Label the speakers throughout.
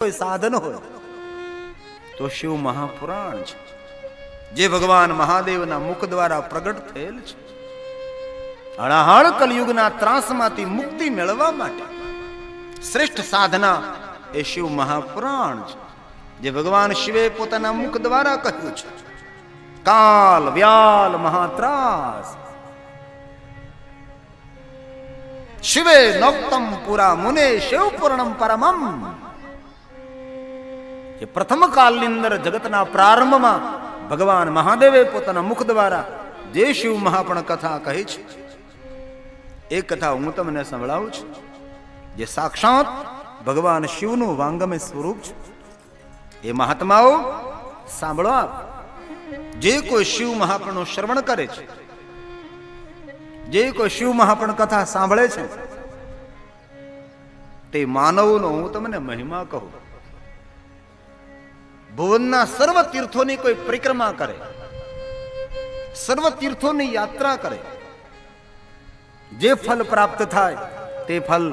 Speaker 1: કોઈ સાધન હોય તો શિવ મહાપુરાણ છે, જે ભગવાન મહાદેવના મુખ દ્વારા પ્રગટ થયેલ છે. હળાહળ કલયુગના ત્રાસમાંથી મુક્તિ મેળવવા માટે શ્રેષ્ઠ સાધના એ શિવ મહાપુરાણ છે, જે ભગવાન શિવે પોતાના મુખ દ્વારા કહ્યું છે. કાલ વ્યાલ મહાત્રાસ શિવે નોક્તમ પુરા મુને શિવ પૂર્ણમ પરમમ. જે પ્રથમ કાલની અંદર જગતના પ્રારંભમાં ભગવાન મહાદેવે પોતાના મુખ દ્વારા જે શિવ મહાપણ કથા કહી છે, એ કથા હું તમને સંભળાવું છું, જે સાક્ષાત ભગવાન શિવનું વાંગમય સ્વરૂપ છે. એ મહાત્માઓ સાંભળો આપ. જે કોઈ શિવ મહાપણનું શ્રવણ કરે છે, જે કોઈ શિવ મહાપણ કથા સાંભળે છે, તે માનવનો હું તમને મહિમા કહું. ભુવનના સર્વ તીર્થોની કોઈ પરિક્રમા કરે, સર્વ તીર્થોની યાત્રા કરે, જે ફલ પ્રાપ્ત થાય તે ફલ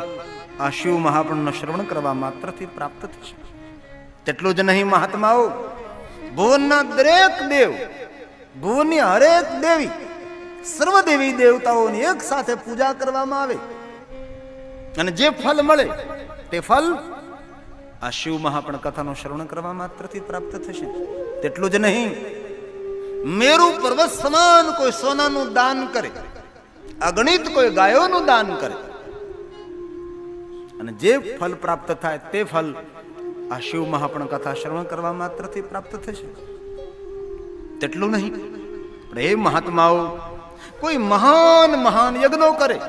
Speaker 1: આ શિવ મહાપણનું શ્રવણ કરવા માત્રથી પ્રાપ્ત થશે. તેટલું જ નહીં મહાત્માઓ, ભુવનના દરેક દેવ, ભુવનની હરેક દેવી, સર્વ દેવી દેવતાઓની એક સાથે પૂજા કરવામાં આવે અને જે ફલ મળે તે ફલ આ શિવ મહાપણ કથાનું શ્રવણ કરવા માત્રથી પ્રાપ્ત થશે. તેટલું જ નહીં, મેરુ પર્વત સમાન કોઈ સોનાનું દાન કરે, અગણિત કોઈ ગાયોનું દાન કરે અને જે ફલ પ્રાપ્ત થાય તે ફલ આ શિવ મહાપણ કથા શ્રવણ કરવા માત્રથી પ્રાપ્ત થશે. તેટલું નહીં, પણ એ મહાત્માઓ કોઈ મહાન મહાન યજ્ઞો કરે,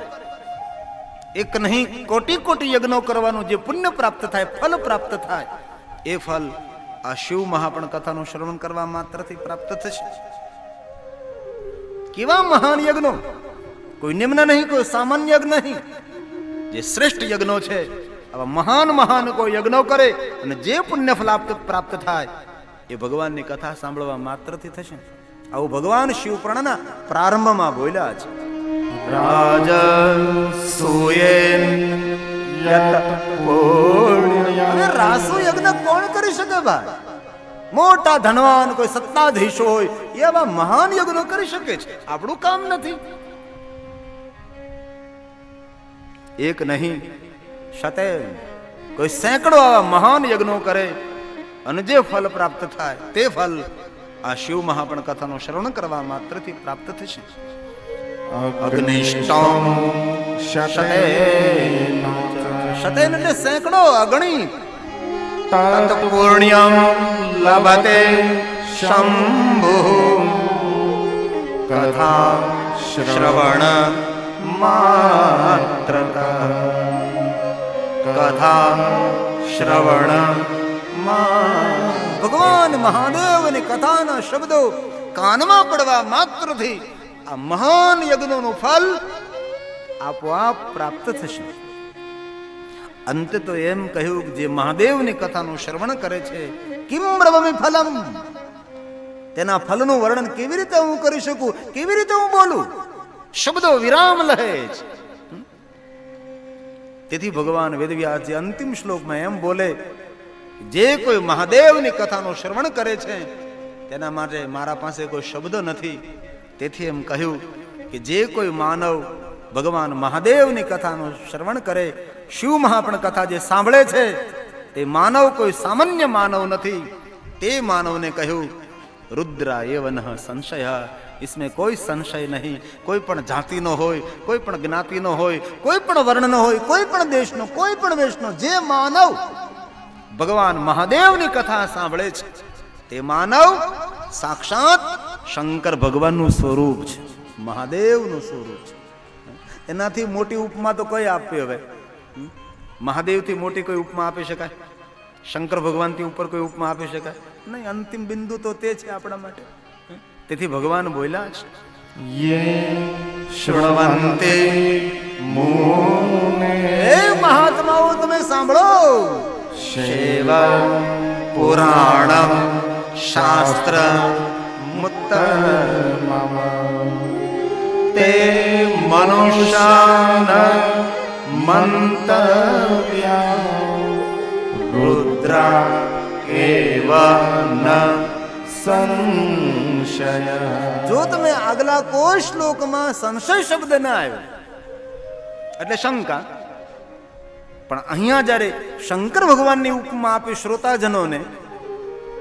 Speaker 1: એક નહીં કોટી કોટી યજ્ઞો કરવાનું જે પુણ્ય પ્રાપ્ત થાય, ફલ પ્રાપ્ત થાય, એ ફલ આ શિવ મહાપણ કથાનું શ્રવણ કરવા માત્રથી પ્રાપ્ત થશે. કેવા મહાન યજ્ઞો! કોઈ નિમ્ન નહીં, કોઈ સામાન્ય યજ્ઞ નહીં, જે શ્રેષ્ઠ યજ્ઞો છે. આવા મહાન મહાન કોઈ યજ્ઞો કરે અને જે પુણ્ય ફલ પ્રાપ્ત થાય એ ભગવાનની કથા સાંભળવા માત્રથી થશે. આવું ભગવાન શિવ પુરાણના પ્રારંભમાં બોલ્યા છે. રાસુ યજ્ઞ કોણ કરી શકે ભાઈ? મોટા ધનવાન કોઈ સત્તાધીશો હોય એવા મહાન યજ્ઞો કરી શકે છે, આપણું કામ નથી. એક નહીં, સતે કોઈ સેંકડો આવા મહાન યજ્ઞો કરે અને જે ફલ પ્રાપ્ત થાય તે ફલ આ શિવ મહાપણ કથાનું શ્રવણ કરવા માત્રથી પ્રાપ્ત થશે. અગ્નિષ્ટમ શતેન એટલે સેંકડો, અગણિત. તત પુણ્યમ લભતે શંભુ કથા શ્રવણ માત્રતઃ. કથા શ્રવણ ભગવાન મહાદેવની કથાના શબ્દો કાનમાં પડવા માત્રથી આ મહાન યજ્ઞોનું ફલ આપોઆપ પ્રાપ્ત થશે. અંતે તો એમ કહ્યું કે જે મહાદેવની કથાનું શ્રવણ કરે છે, કિમ બ્રહ્મ ફલમ, તેના ફલનું વર્ણન કેવી રીતે હું કરી શકું, કેવી રીતે હું બોલું? શબ્દો વિરામ લહે છે. તેથી ભગવાન વેદવ્યાસજી અંતિમ શ્લોકમાં એમ બોલે, જે કોઈ મહાદેવની કથાનું શ્રવણ કરે છે તેના માટે મારા પાસે કોઈ શબ્દ નથી. તેથી એમ કહ્યું કે જે કોઈ માનવ ભગવાન મહાદેવની કથાનું શ્રવણ કરે, શિવ મહાપણ કથા જે સાંભળે છે, તે માનવ કોઈ સામાન્ય માનવ નથી. તે માનવને કહ્યું, રુદ્રા એવ નઃ સંશય, इसमें કોઈ સંશય નહીં. કોઈ પણ જાતિનો હોય, કોઈ પણ જ્ઞાતિનો હોય, કોઈ પણ વર્ણનો હોય, કોઈ પણ દેશનો, કોઈ પણ વેશનો જે માનવ ભગવાન મહાદેવની કથા સાંભળે છે, તે માનવ સાક્ષાત શંકર ભગવાનનું સ્વરૂપ છે, મહાદેવનું સ્વરૂપ છે. એનાથી મોટી ઉપમા તો કઈ આપવી? હવે મહાદેવથી મોટી કોઈ ઉપમા આપી શકાય? શંકર ભગવાનથી ઉપર કોઈ ઉપમા આપી શકાય નહીં. અંતિમ બિંદુ તો તે છે આપણા માટે. તેથી ભગવાન બોલ્યા છે, યે શ્રવન્તે મુને. હે મહાત્માઓ, તમે સાંભળો. શૈવ પુરાણમ શાસ્ત્ર મુત્તમમ તે મનુષ્યાન મંતવ્યા રુદ્ર રુદ્રા એવ ન સંશય. જો તમે આગલા કોઈ શ્લોકમાં સંશય શબ્દ ના આવ્યો એટલે શંકા, પણ અહીંયા જ્યારે શંકર ભગવાનની ઉપમા આપી શ્રોતાજનોને,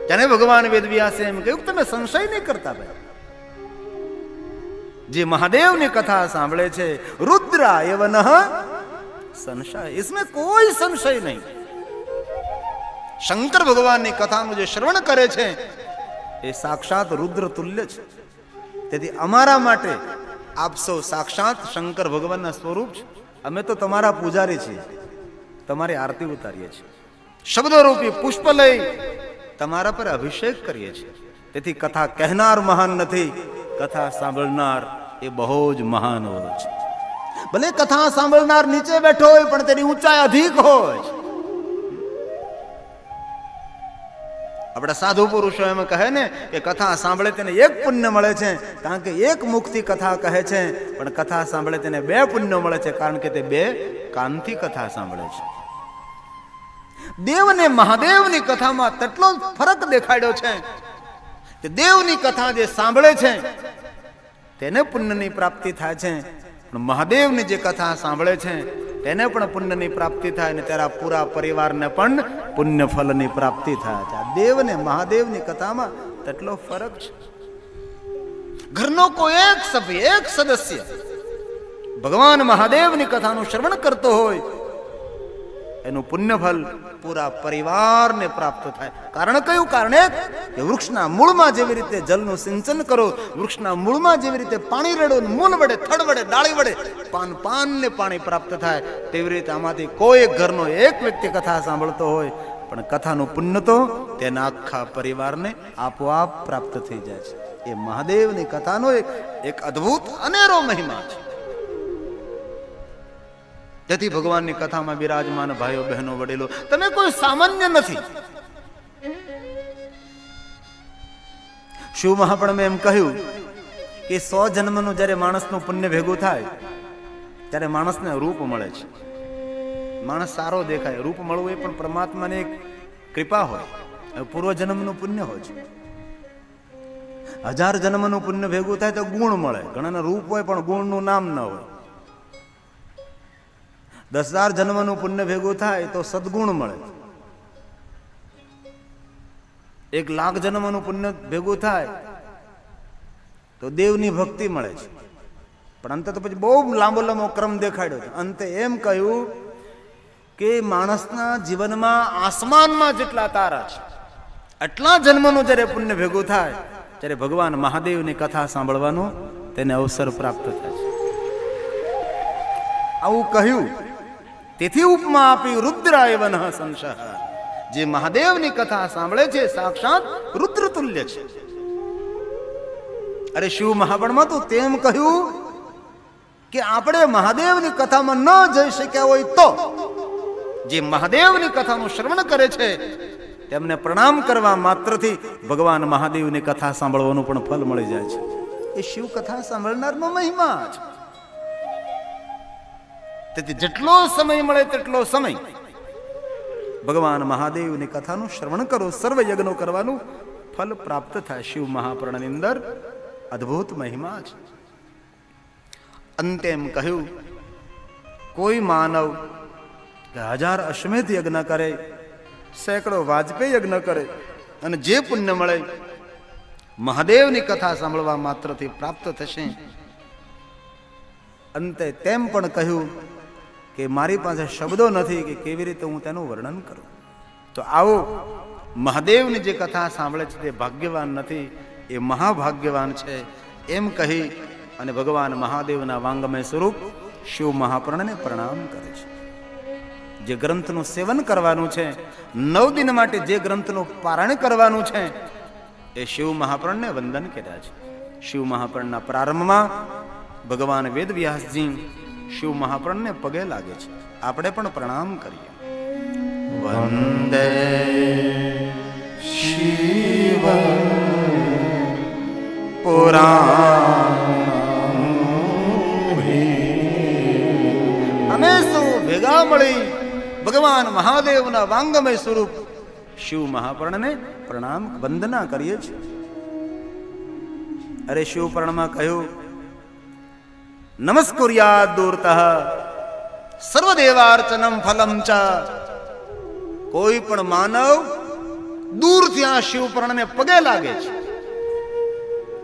Speaker 1: ત્યારે ભગવાન વેદવ્યાસે એમ કહ્યું તમે સંશય નહીં કરતા ભાઈ. જે મહાદેવની કથા સાંભળે છે રુદ્રા એવ ન સંશય, इसमें કોઈ સંશય નહીં. શંકર ભગવાનની કથાનું જે શ્રવણ કરે છે એ સાક્ષાત રુદ્ર તુલ્ય છે. તેથી અમારા માટે આપ સૌ સાક્ષાત શંકર ભગવાનના સ્વરૂપ છે. અમે તો તમારા પૂજારી છીએ, તમારી આરતી ઉતારીએ છીએ, શબ્દરૂપી પુષ્પ લઈ તમારા પર અભિષેક કરીએ છીએ. તેથી કથા કહેનાર મહાન નથી, કથા સાંભળનાર એ બહુ જ મહાન હોય છે. ભલે કથા સાંભળનાર નીચે બેઠો હોય પણ તેની ઊંચાઈ અધિક હોય. આપણા સાધુ પુરુષો એમ કહે ને કે કથા સાંભળે તેને એક પુણ્ય મળે છે, કારણ કે એક મુખથી કથા કહે છે, પણ કથા સાંભળે તેને બે પુણ્ય મળે છે, કારણ કે તે બે કાનથી કથા સાંભળે છે. દેવ ને મહાદેવની કથામાં તેટલો ફરક દેખાડ્યો છે કે દેવની કથા જે સાંભળે છે તેને પુણ્યની પ્રાપ્તિ થાય છે, પણ મહાદેવની જે કથા સાંભળે છે તેને પણ પુણ્યની પ્રાપ્તિ થાય અને તેના પૂરા પરિવારને પણ પુણ્ય ફલની પ્રાપ્તિ થાય છે. આ દેવ ને મહાદેવની કથામાં તેટલો ફરક છે. ઘરનો કોઈ એક સભ્ય, એક સદસ્ય ભગવાન મહાદેવની કથાનું શ્રવણ કરતો હોય એનું પુણ્ય ફલ પૂરા પરિવારને પ્રાપ્ત થાય. કારણ કયું? કારણ એક કે વૃક્ષના મૂળમાં જેવી રીતે જલનું સિંચન કરો, વૃક્ષના મૂળમાં જેવી રીતે પાણી રેડો, મૂળ વડે, થડ વડે, ડાળી વડે પાનને પાણી પ્રાપ્ત થાય, તેવી રીતે આમાંથી કોઈ એક ઘરનો એક વ્યક્તિ કથા સાંભળતો હોય પણ કથાનું પુણ્ય તો તેના આખા પરિવારને આપોઆપ પ્રાપ્ત થઈ જાય છે. એ મહાદેવની કથાનો એક અદ્ભુત અનેરો મહિમા છે. તેથી ભગવાનની કથામાં બિરાજમાન ભાઈઓ બહેનો વડીલો, તમે કોઈ સામાન્ય નથી. શિવ મહાપુરાણમાં એમ કહ્યું કે 100 જન્મનું જ્યારે માણસનું પુણ્ય ભેગું થાય ત્યારે માણસને રૂપ મળે છે. માણસ સારો દેખાય, રૂપ મળવું એ પણ પરમાત્માની એક કૃપા હોય, પૂર્વ જન્મનું પુણ્ય હોય છે. 1000 જન્મનું પુણ્ય ભેગું થાય તો ગુણ મળે. ઘણાના રૂપ હોય પણ ગુણનું નામ ન હોય. 10,000 જન્મનું પુણ્ય ભેગું થાય તો સદગુણ મળે. 1,00,000 જન્મનું પુણ્ય ભેગું થાય તો દેવની ભક્તિ મળે છે. પણ અંતે તો પછી બહુ લાંબો ક્રમ દેખાડ્યો છે. અંતે એમ કહ્યું કે માણસના જીવનમાં આસમાનમાં જેટલા તારા છે આટલા જન્મનું જ્યારે પુણ્ય ભેગું થાય ત્યારે ભગવાન મહાદેવની કથા સાંભળવાનો તેને અવસર પ્રાપ્ત થાય છે. આવું કહ્યું, તેથી ઉપમા આપી રુદ્રા એવ ન સંશય. જે મહાદેવની કથા સાંભળે છે સાક્ષાત રુદ્ર તુલ્ય છે. અરે શિવ મહાપુરાણમાં તો તેમ કહ્યું કે આપણે મહાદેવની કથામાં ન જઈ શક્યા હોય તો જે મહાદેવની કથાનું શ્રવણ કરે છે તેમને પ્રણામ કરવા માત્રથી ભગવાન મહાદેવની કથા સાંભળવાનું પણ ફલ મળી જાય છે. એ શિવ કથા સાંભળનારનો મહિમા છે. તેથી જેટલો સમય મળે તેટલો સમય ભગવાન મહાદેવની કથાનું શ્રવણ કરો, સર્વ યજ્ઞો કરવાનું ફલ પ્રાપ્ત થાય. શિવ મહાપુરાણની અંદર અદ્ભુત મહિમા છે. અંતે એમ કહ્યું, કોઈ માનવ 1000 અશ્વમેધ યજ્ઞ કરે, સેંકડો વાજપેયી યજ્ઞ કરે અને જે પુણ્ય મળે મહાદેવની કથા સાંભળવા માત્રથી પ્રાપ્ત થશે. અંતે તેમ પણ કહ્યું કે મારી પાસે શબ્દો નથી કે કેવી રીતે હું તેનું વર્ણન કરું. તો આવો મહાદેવની જે કથા સાંભળે છે તે ભાગ્યવાન નથી, એ મહાભાગ્યવાન છે એમ કહી અને ભગવાન મહાદેવના વાંગમય સ્વરૂપ શિવ મહાપુરાણને પ્રણામ કરે છે. જે ગ્રંથનું સેવન કરવાનું છે, 9 દિન માટે જે ગ્રંથનું પારાયણ કરવાનું છે એ શિવ મહાપુરાણને વંદન કર્યા છે. શિવ મહાપુરાણના પ્રારંભમાં ભગવાન વેદવ્યાસજી શિવ મહાપુરાણને પગે લાગે છે. આપણે પણ પ્રણામ કરીએ. વંદે શિવ પુરાણ. અમે સૌ ભેગા મળી ભગવાન મહાદેવના વાંગમય સ્વરૂપ શિવ મહાપર્ણને પ્રણામ વંદના કરીએ છીએ. અરે શિવપર્ણમાં કહ્યું, નમસ્કુર્યાદ દૂરતઃ સર્વદેવાર્ચનમ ફલમ ચ. કોઈ પણ માનવ દૂરથી આ શિવપર્ણને પગે લાગે છે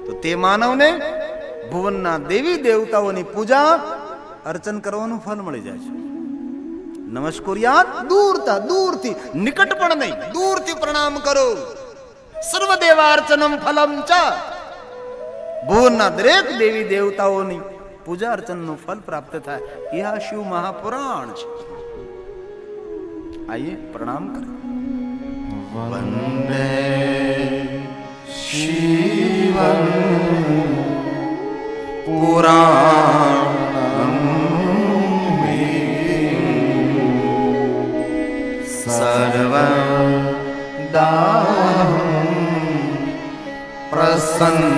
Speaker 1: તો તે માનવને ભુવનના દેવી દેવતાઓની પૂજા અર્ચન કરવાનું ફળ મળી જાય છે. નમસ્કુર્યાદ દૂરતા, દૂરથી, નિકટ પણ નહીં, દૂરથી પ્રણામ કરો. સર્વદેવાર્ચનમ ફલમ ચ. ભુવનના દરેક દેવી દેવતાઓની પૂજા અર્ચનનું ફલ પ્રાપ્ત થાય. એ આ શિવ મહાપુરાણ છે. આઈએ પ્રણામ કરે.
Speaker 2: વંદે શિવં પુરાણં સર્વદા પ્રસન્ન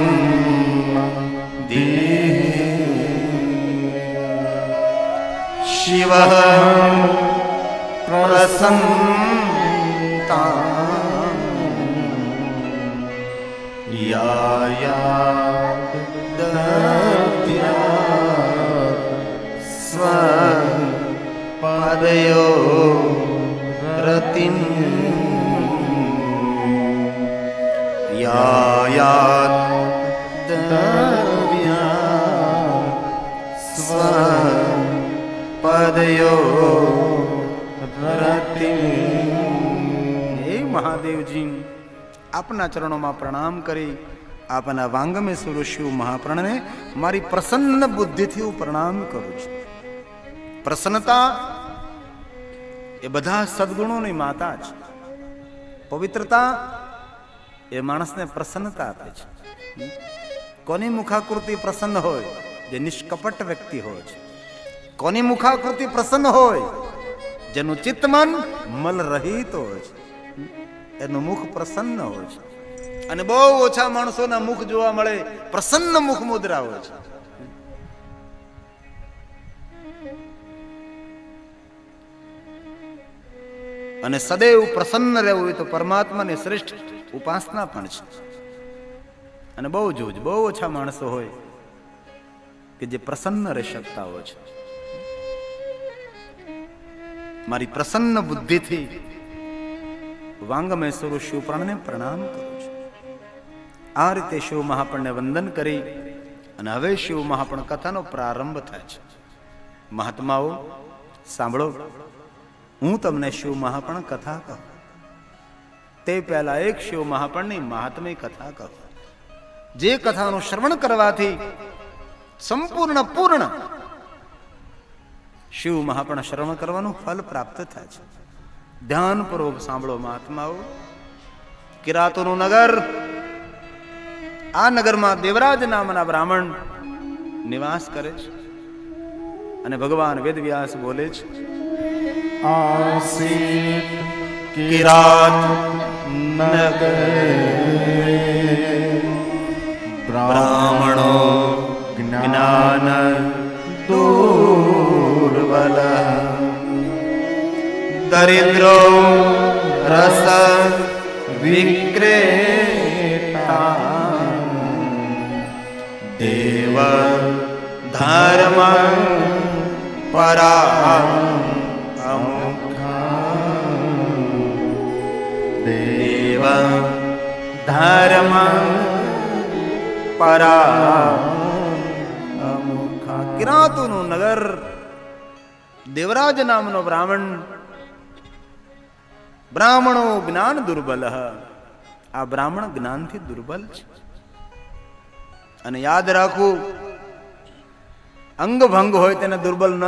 Speaker 2: શિવ પ્રસન્નતા યા સ્વપદયો રતિં યા સ્વપદયો રતિં.
Speaker 1: હે મહાદેવજી, આપના ચરણોમાં પ્રણામ કરી આપના વાંગમે સુર શિવ મહાપ્રણને મારી પ્રસન્ન બુદ્ધિથી હું પ્રણામ કરું છું. પ્રસન્નતા એ બધા સદગુણોની માતા છે. પવિત્રતા એ માણસને પ્રસન્નતા આપે છે. કોની મુખાકૃતિ પ્રસન્ન હોય? જે નિષ્કપટ વ્યક્તિ હોય છે. કોની મુખાકૃતિ પ્રસન્ન હોય? જેનું ચિત્તમન મલ રહિત હોય છે, એનું મુખ પ્રસન્ન હોય છે. અને બહુ ઓછા માણસોના મુખ જોવા મળે પ્રસન્ન મુખ મુદ્રા હોય છે. અને સદૈવ પ્રસન્ન રહેવું હોય તો પરમાત્માની શ્રેષ્ઠ ઉપાસના પણ છે. અને બહુ ઓછા માણસો હોય કે જે પ્રસન્ન રહી શકતા હોય છે. મારી પ્રસન્ન બુદ્ધિથી વાંગમે સ્વરૂપ શિવપ્રાણને પ્રણામ કરું છું. આ રીતે શિવ મહાપણને વંદન કરી અને હવે શિવ મહાપણ કથાનો પ્રારંભ થાય છે. મહાત્માઓ સાંભળો, હું તમને શિવ મહાપણ કથા કહું તે પહેલા એક શિવ મહાપણની મહાત્મ્ય કથા કહું. જે કથાનું શ્રવણ કરવાથી સંપૂર્ણ પૂર્ણ શિવ મહાપણ શ્રવણ કરવાનું ફલ પ્રાપ્ત થાય છે. ધ્યાનપૂર્વક સાંભળો મહાત્માઓ. કિરાતોનું નગર, આ નગરમાં દેવરાજ નામના બ્રાહ્મણ નિવાસ કરે છે. અને ભગવાન વેદવ્યાસ બોલે છે,
Speaker 2: આસીત કિરાત નગરે બ્રાહ્મણો જ્ઞાન દુર્બલ દરિદ્રો રસ વિક્રેતા દેવ ધર્મ પરા દેવ ધર્મ પરા.
Speaker 1: કિરાતોનું નગર, દેવરાજ નામનો બ્રાહ્મણો જ્ઞાન દુર્બલ. આ બ્રાહ્મણ જ્ઞાનથી દુર્બલ છે. અને યાદ રાખવું, અંગ ભંગ હોય તેને દુર્બલ ન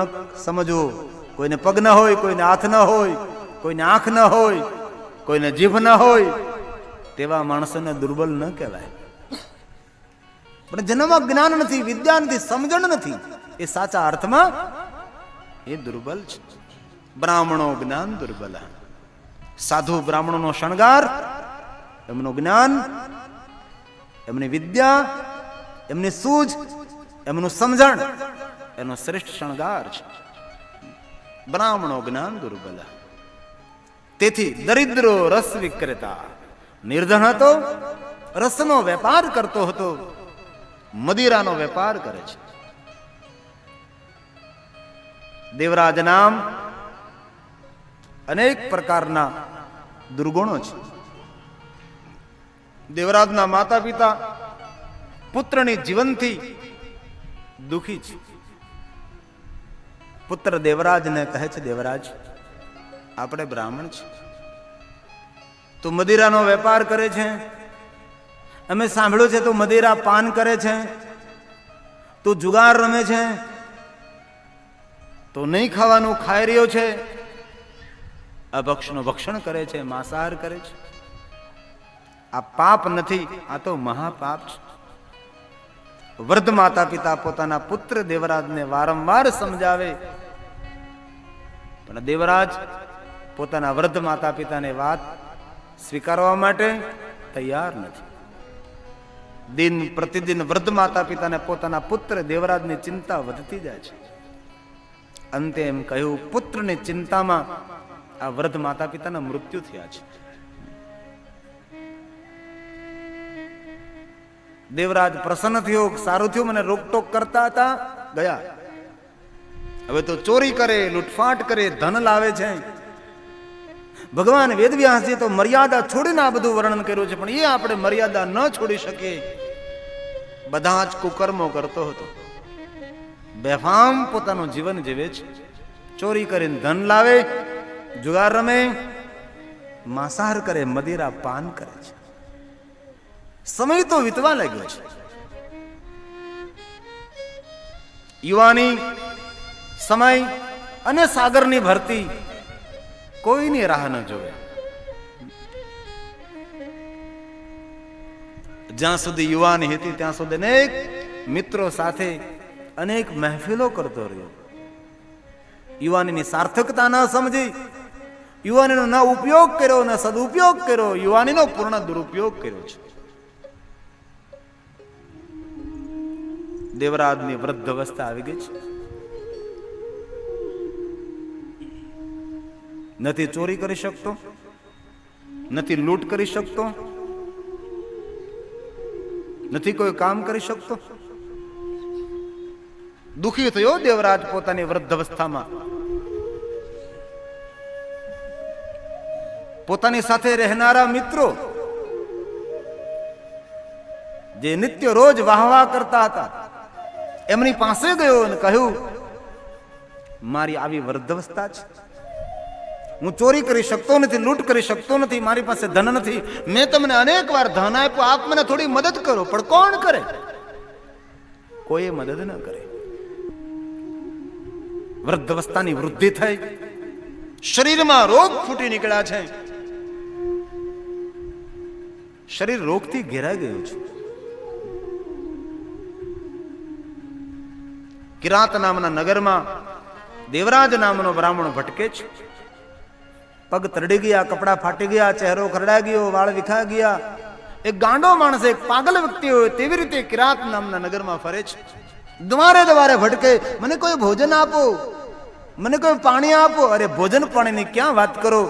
Speaker 1: સમજવો. કોઈને પગ ન હોય, કોઈને હાથ ન હોય, કોઈને આંખ ન હોય, કોઈને જીભ ન હોય, તેવા માણસોને દુર્બલ ન કહેવાય. પણ જેનામાં જ્ઞાન નથી, વિદ્યા નથી, સમજણ નથી, એ સાચા અર્થમાં એ દુર્બલ છે. બ્રાહ્મણો જ્ઞાન દુર્બલ. સાધુ બ્રાહ્મણોનો શણગાર એમનું જ્ઞાન, એમની વિદ્યા, એમની સૂઝ, એમનું સમજણ, એનો શ્રેષ્ઠ શણગાર છે. બ્રાહ્મણો જ્ઞાન દુર્બલ. તેથી દરિદ્રો રસ વિક્રેતા, નિર્ધન હતો, રસનો વેપાર કરતો હતો, મદિરાનો વેપાર કરે છે. દેવરાજ નામ અનેક પ્રકારના દુર્ગુણો છે. દેવરાજના માતા પિતા પુત્રની જીવનથી દુખી છે. પુત્ર દેવરાજને કહે છે, દેવરાજ આપણે બ્રાહ્મણ છે, તું મદિરાનો વેપાર કરે છે, અમે સાંભળ્યું છે તું મદિરા પાન કરે છે, તું જુગાર રમે છે, તો નહીં ખાવાનું ખાઈ રહ્યો છે, અભક્ષનું ભક્ષણ કરે છે, માંસાહાર કરે છે. આ પાપ નથી, આ તો મહાપાપ છે. વૃદ્ધ માતા પિતા પોતાના પુત્ર દેવરાજને વારંવાર સમજાવે, પણ દેવરાજ પોતાના વૃદ્ધ માતા પિતાની વાત સ્વીકારવા માટે તૈયાર નથી. દિન પ્રતિદિન વૃદ્ધ માતા પિતાને પોતાના પુત્ર દેવરાજની ચિંતા વધતી જાય છે. અંતે એમ કહ્યું, પુત્રની ચિંતામાં આ વૃદ્ધ માતા પિતાના મૃત્યુ થયા છે. દેવરાજ પ્રસન્ન થયો, સારું થયું, મને રોકટોક કરતા હતા, ગયા. હવે તો ચોરી કરે, લૂંટફાટ કરે, ધન લાવે છે. ભગવાન વેદવ્યાસજી તો મર્યાદા છોડીને આ બધું વર્ણન કર્યું છે, પણ એ આપણે મર્યાદા ન છોડી શકીએ. બધા જ કુકર્મો કરતો હતો, બેફામ પોતાનું જીવન જીવે છે. ચોરી કરીને ધન લાવે, જુગાર રમે, માંસાહાર કરે, મદિરા પાન કરે છે. સમય તો વીતવા લાગ્યો છે. યુવાની, સમય અને સાગરની ભરતી કોઈની રાહ ન જોવે. જ્યાં સુધી યુવાની હતી ત્યાં સુધી અનેક મિત્રો સાથે અનેક મહેફિલો કરતો રહ્યો. યુવાનીની સાર્થકતા ન સમજી, યુવાનીનો ન ઉપયોગ કર્યો, ન સદુપયોગ કર્યો, યુવાનીનો પૂર્ણ દુરુપયોગ કર્યો છે. દેવરાજની વૃદ્ધ અવસ્થા આવી ગઈ છે. નથી ચોરી કરી શકતો, નથી લૂંટ કરી શકતો, નથી કોઈ કામ કરી શકતો. દુખી થયો દેવરાજ પોતાની વૃદ્ધ અવસ્થામાં. પોતાની સાથે રહેનારા મિત્રો જે નિત્ય રોજ વાહવા કરતા હતા, એમની પાસે ગયો અને કહ્યું, મારી આવી વૃદ્ધ અવસ્થા છે, હું ચોરી કરી શકતો નથી, લૂંટ કરી શકતો નથી, મારી પાસે ધન નથી, મેં તમને અનેક વાર ધન આપ્યું, આપ મને થોડી મદદ કરો. પણ કોણ કરે? કોઈ મદદ ન કરે. વૃદ્ધ અવસ્થાની વૃદ્ધિ થઈ, શરીરમાં રોગ ફૂટી નીકળ્યા છે, શરીર રોગથી ઘેરાઈ ગયું છે. કિરાત નામના નગરમાં દેવરાજ નામનો બ્રાહ્મણ ભટકે છે. પગ તરડી ગયા, કપડા ફાટી ગયા, ચહેરો ખરડા ગયો, વાળ વિખા ગયા. એક ગાંડો માણસ, એક પાગલ વ્યક્તિ હોય તેવી રીતે કિરાત નામના નગરમાં ફરે છે. દ્વારે દ્વારે ભટકે, મને કોઈ ભોજન આપો, મને કોઈ પાણી આપો. અરે ભોજન પાણીની ક્યાં વાત કરો?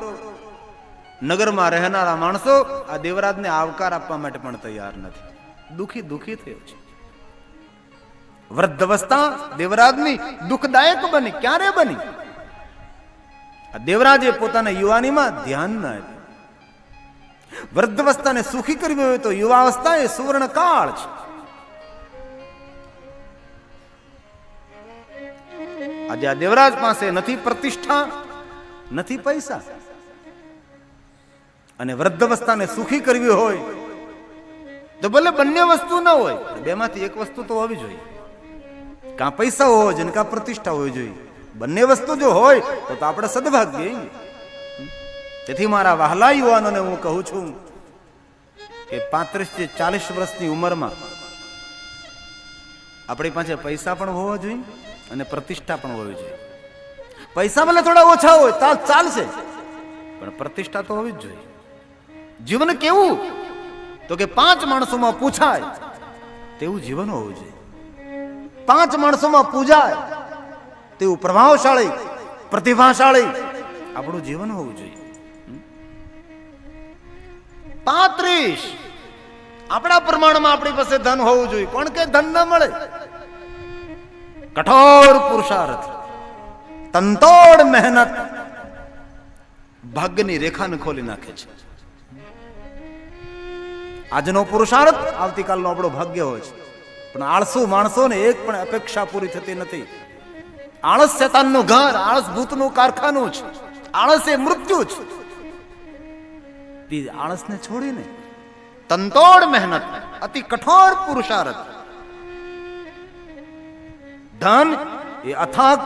Speaker 1: નગરમાં રહેનારા માણસો આ દેવરાજને આવકાર આપવા માટે પણ તૈયાર નથી. દુખી થયો છે. વૃદ્ધ અવસ્થા દેવરાજની દુઃખદાયક બની. ક્યારે બની? આ દેવરાજે પોતાના યુવાનીમાં ધ્યાન ન આપ્યું. વૃદ્ધ અવસ્થાને સુખી કરવી હોય તો યુવાવસ્થા એ સુવર્ણ કાળ છે. આજે આ દેવરાજ પાસે નથી પ્રતિષ્ઠા, નથી પૈસા, અને વૃદ્ધ અવસ્થાને સુખી કરવી હોય તો ભલે બંને વસ્તુ ન હોય, બેમાંથી એક વસ્તુ તો હોવી જોઈએ. કાં પૈસા હોવો જોઈએ, કાં પ્રતિષ્ઠા હોવી જોઈએ. બંને વસ્તુ જો હોય તો આપણે સદભાગ્ય. તેથી મારા વહાલા યુવાનોને હું કહું છું કે 35 થી 40 વર્ષની ઉંમરમાં આપણી પાસે પૈસા પણ હોવા જોઈએ અને પ્રતિષ્ઠા પણ હોવી જોઈએ. પૈસા ભલે થોડા ઓછા હોય તો ચાલશે, પણ પ્રતિષ્ઠા તો હોવી જ જોઈએ. જીવન કેવું? તો કે 5 માણસોમાં પૂછાય તેવું જીવન હોવું જોઈએ. 5 માણસોમાં પૂજાય તેવું પ્રભાવશાળી, પ્રતિભાશાળી આપણું જીવન હોવું જોઈએ. 35 આપણા પ્રમાણમાં આપણી પાસે ધન હોવું જોઈએ. કોણ કે ધન ન મળે? કઠોર પુરુષાર્થ, તનતોડ મહેનત ભાગ્યની રેખાને ખોલી નાખે છે. આજનો પુરુષાર્થ આવતીકાલનો આપણો ભાગ્ય હોય છે. પણ આળસુ માણસોને એક પણ અપેક્ષા પૂરી થતી નથી. આળસ શેતાનનું ઘર, આળસ ભૂતનું કારખાનું છે. આળસ એ મૃત્યુ છે. આળસને છોડીને તનતોડ મહેનત, અતિ કઠોર પુરુષાર્થ. ધન એ અથાગ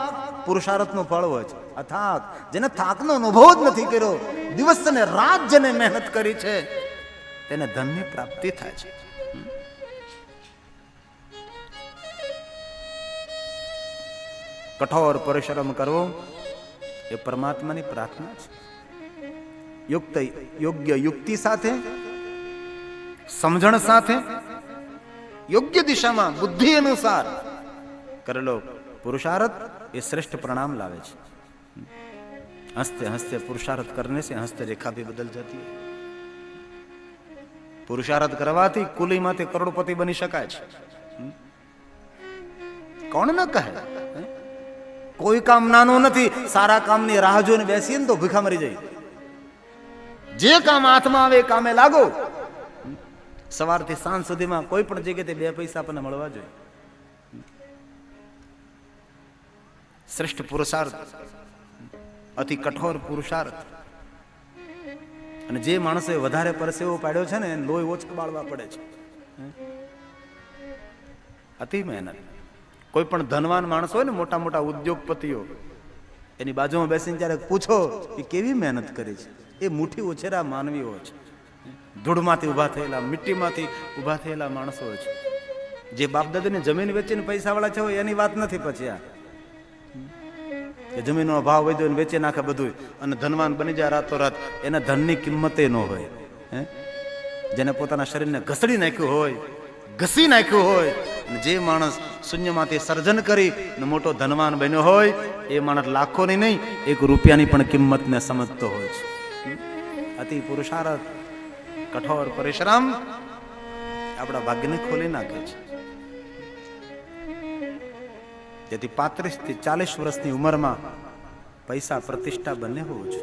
Speaker 1: પુરુષાર્થનું ફળ હોય છે. અથાગ, જેને થાકનો અનુભવ જ નથી કર્યો, દિવસ અને રાત જેને મહેનત કરી છે, તેને ધનની પ્રાપ્તિ થાય છે. કઠોર પરિશ્રમ કરવો એ પરમાત્માની પ્રાર્થના છે. યોગ્ય યુક્તિ સાથે, સમજણ સાથે, યોગ્ય દિશામાં બુદ્ધિ અનુસાર કરેલો પુરુષાર્થ એ શ્રેષ્ઠ પરિણામ લાવે છે. હસતે હસતે પુરુષાર્થ કરને સે હસતે રેખા ભી બદલ જતી. પુરુષાર્થ કરવાથી કુલીમાંથી કરોડપતિ બની શકાય છે. કોણ ન કહે? કોઈ કામ નાનું નથી. સારા કામની રાહ જોઈને બેસીએ ને તો ભૂખા મરી જાય. જે કામ હાથમાં આવે એ કામે લાગો. સવારથી સાંજ સુધીમાં કોઈ પણ જગ્યાએ 2 પૈસા આપણને મળવા જોઈએ. શ્રેષ્ઠ પુરુષાર્થ, અતિ કઠોર પુરુષાર્થ. અને જે માણસોએ વધારે પરસેવો પાડ્યો છે ને એને લોહી ઓછા બાળવા પડે છે. અતિ મહેનત. કોઈ પણ ધનવાન માણસ હોય ને, મોટા મોટા ઉદ્યોગપતિઓ, એની બાજુમાં બેસીને જ્યારે પૂછો એ કેવી મહેનત કરી છે, એ મુઠ્ઠી ઉછેરા માનવીઓ છે. ધૂળમાંથી ઉભા થયેલા, મિટ્ટીમાંથી ઉભા થયેલા માણસો છે. જે બાપદાદાની જમીન વેચીને પૈસા વાળા છે એની વાત નથી. પછી આ જમીનનો ભાવ વધ્યો ને વેચી નાખે બધું અને ધનવાન બની જાય રાતોરાત, એના ધનની કિંમતે ન હોય. જેને પોતાના શરીરને ઘસડી નાખ્યું હોય, ઘસી નાખ્યું હોય, અને જે માણસ શૂન્યમાંથી સર્જન કરી ને મોટો ધનવાન બન્યો હોય, એ માણસ લાખોની નહીં, 1 રૂપિયાની પણ કિંમતને સમજતો હોય છે. અતિ પુરુષાર્થ, કઠોર પરિશ્રમ આપણા ભાગ્યને ખોલી નાખે છે. જેથી 35 થી 40 વર્ષની ઉંમરમાં પૈસા પ્રતિષ્ઠા બંને હોવું છે.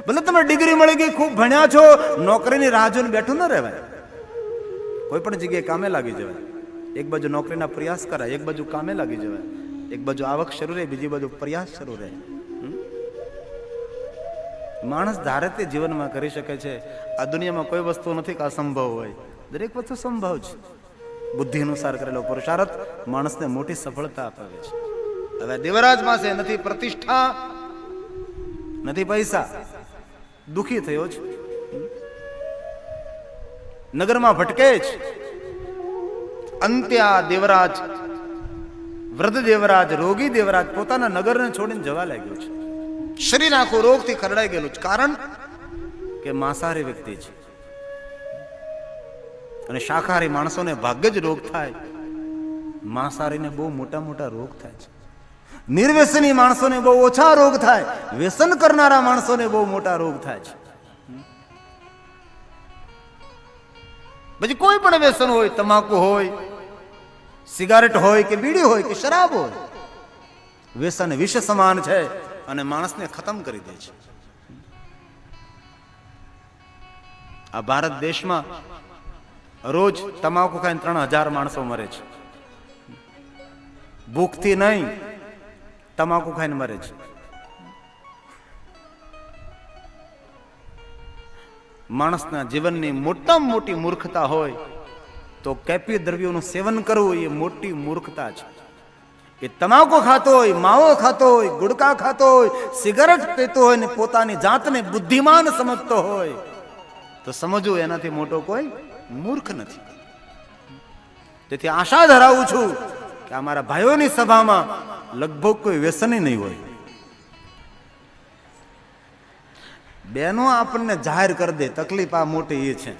Speaker 1: ભલે તમે ડિગ્રી મળી ગઈ, ખૂબ ભણ્યા છો, નોકરીની રાહ જોઈને બેઠું ન રહેવાય. કોઈ પણ જગ્યાએ કામે લાગી જવાય. એક બાજુ નોકરીના પ્રયાસ કરાય, એક બાજુ કામે લાગી જવાય. એક બાજુ આવક શરૂ રહે, બીજી બાજુ પ્રયાસ શરૂ રહે. માણસ ધારે તે જીવનમાં કરી શકે છે. આ દુનિયામાં કોઈ વસ્તુ નથી કે અસંભવ હોય. દરેક વસ્તુ સંભવ છે. બુદ્ધિ અનુસાર કરેલો પુરુષાર્થ માણસને મોટી સફળતા અપાવે છે. હવે દેવરાજ પાસે નથી પ્રતિષ્ઠા, નથી પૈસા, દુખી થયો છે. નગરમાં ભટકે છે. અંતે આ દેવરાજ, વૃદ્ધ દેવરાજ, રોગી દેવરાજ પોતાના નગરને છોડીને જવા લાગ્યો છે. શરીર આખું રોગથી ખરડાઈ ગયેલું છે. કારણ કે માંસાહારી વ્યક્તિ છે. અને શાકાહારી માણસોને ભાગ્ય જ રોગ થાય. માંસાહારીને બહુ મોટા મોટા રોગ થાય છે. નિર્વ્યસની માણસોને બહુ ઓછા રોગ થાય. વ્યસન કરનારા માણસોને બહુ મોટા રોગ થાય છે. પછી કોઈ પણ વ્યસન હોય, તમાકુ હોય, સિગારેટ હોય કે બીડી હોય કે શરાબ હોય, વ્યસન વિષ સમાન છે અને માણસને ખતમ કરી દે છે. આ ભારત દેશમાં રોજ તમાકુ ખાઈને 3000 માણસો મરે છે. ભૂખથી નહીં, તમાકુ ખાઈને મરે છે. માણસના જીવનની મોટામાં મોટી મૂર્ખતા હોય તો કેફી દ્રવ્યોનું સેવન કરવું એ મોટી મૂર્ખતા છે. એ તમાકુ ખાતો હોય, માવો ખાતો હોય, ગુડકા ખાતો હોય, સિગારેટ પીતો હોય ને પોતાની જાતને બુદ્ધિમાન સમજતો હોય તો સમજવું એનાથી મોટો કોઈ મૂર્ખ નથી. તેથી આશા ધરાવું છું કે અમારા ભાઈઓની સભામાં લગભગ કોઈ વ્યસની નહીં હોય. બેનો આપણને જાહેર કરી દે, તકલીફ આ મોટી એ છે.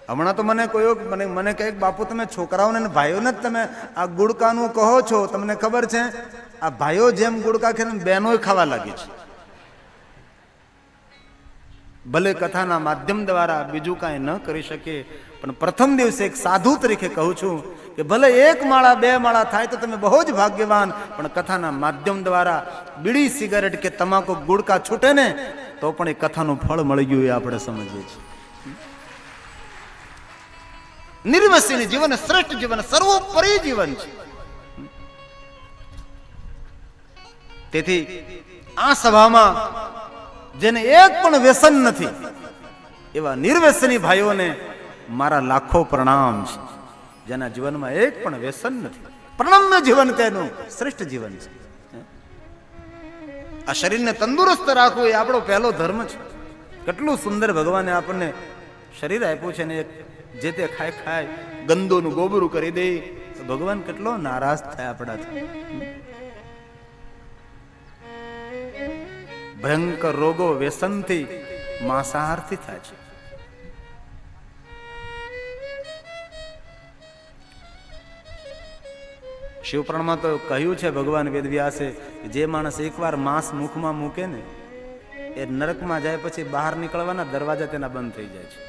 Speaker 1: હમણાં તો મને કહે બાપુ તમે છોકરાઓને અને ભાઈઓને જ તમે આ ગુડકાનું કહો છો, તમને ખબર છે આ ભાઈઓ જેમ ગુડકા ખાઈને બહેનોય ખાવા લાગી છે. ભલે કથાના માધ્યમ દ્વારા બીજું કાંઈ ન કરી શકીએ, પણ પ્રથમ દિવસે એક સાધુ તરીકે કહું છું કે ભલે 1 માળા 2 માળા થાય તો તમે બહુ જ ભાગ્યવાન, પણ કથાના માધ્યમ દ્વારા બીડી સિગારેટ કે તમાકુ ગુડકા છૂટે ને તો પણ એ કથાનું ફળ મળી ગયું એ આપણે સમજીએ છીએ. નિર્વસીની જીવન શ્રેષ્ઠ જીવન, સર્વોપરી જીવન છે. તેથી આ સભામાં જેને એક પણ વ્યસન નથી એવા નિર્વ્યસની ભાઈઓને મારા લાખો પ્રણામ છે. જેના જીવનમાં એક પણ વ્યસન નથી, પ્રણમ્ય જીવન તેનું શ્રેષ્ઠ જીવન છે. આ શરીરને તંદુરસ્ત રાખવું એ આપણો પહેલો ધર્મ છે. કેટલું સુંદર ભગવાને આપણને શરીર આપ્યું છે ને જે તે ખાય ગંદોનું ગોબરું કરી દે તો ભગવાન કેટલો નારાજ થાય આપણાથી. ભયંકર રોગો વ્યસનથી માંસાહારથી થાય છે. શિવપુરાણમાં તો કહ્યું છે ભગવાન વેદવ્યાસે કે જે માણસ એકવાર માંસ મુખમાં મૂકે ને એ નરકમાં જાય પછી બહાર નીકળવાના દરવાજા તેના બંધ થઈ જાય છે.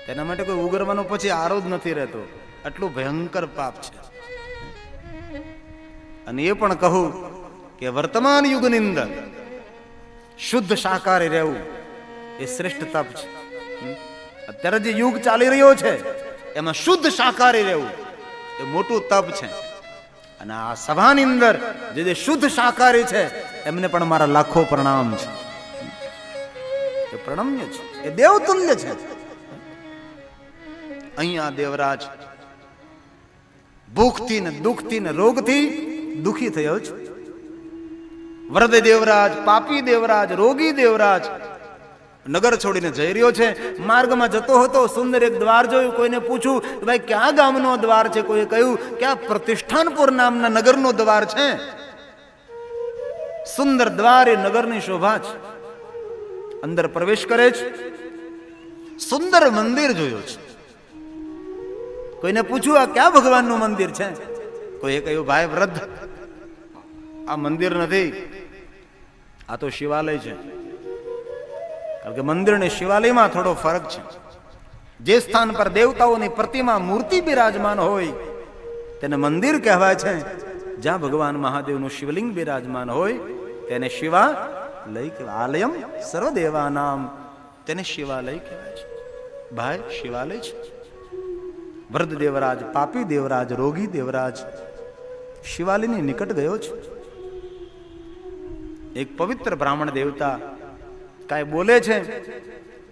Speaker 1: તેના માટે કોઈ ઉગરવાનો પછી આરો જ નથી રહેતો. આટલું ભયંકર પાપ છે. અને એ પણ કહું કે વર્તમાન યુગની અંદર શુદ્ધ શાકાહારી રહેવું એ શ્રેષ્ઠ તપ છે. અત્યારે જે યુગ ચાલી રહ્યો છે એમાં શુદ્ધ શાકાહારી રહેવું એ મોટું તપ છે. અને આ સભાની અંદર જે શુદ્ધ શાકાહારી છે એમને પણ મારા લાખો પ્રણામ છે. એ પ્રણમ્ય છે, એ દેવતુલ્ય છે. અહીંયા દેવરાજ ભૂખથી ને દુઃખથી ને રોગથી દુઃખી થયો છે. વરદ દેવરાજ, પાપી દેવરાજ, રોગી દેવરાજ નગર છોડીને જઈ રહ્યો છે. માર્ગમાં જતો હતો, સુંદર એક દ્વાર જોયું. કોઈને પૂછ્યું કે ભાઈ ક્યાં ગામનો દ્વાર છે? કોઈએ કહ્યું કે આ પ્રતિષ્ઠાનપુર નામના નગરનો દ્વાર છે. સુંદર દ્વાર એ નગરની શોભા છે. અંદર પ્રવેશ કરે છે, સુંદર મંદિર જોયું છે. કોઈને પૂછ્યું આ ક્યાં ભગવાનનું મંદિર છે? કોઈએ કહ્યું ભાઈ વૃદ્ધ, આ મંદિર નથી, આ તો શિવાલય છે. કારણ કે મંદિર અને શિવાલયમાં થોડો ફરક છે. જે સ્થાન પર દેવતાઓની પ્રતિમા મૂર્તિ બિરાજમાન હોય તેને મંદિર કહેવાય છે. જ્યાં ભગવાન મહાદેવનું શિવલિંગ બિરાજમાન હોય તેને શિવાલય કહેવાય. આલયમ સર્વદેવાનામ, તેને શિવાલય કહેવાય છે. ભાઈ શિવાલય છે. વૃદ્ધ દેવરાજ, પાપી દેવરાજ, રોગી દેવરાજ શિવાલયની નિકટ ગયો છે. એક પવિત્ર બ્રાહ્મણ દેવતા કાંઈ બોલે છે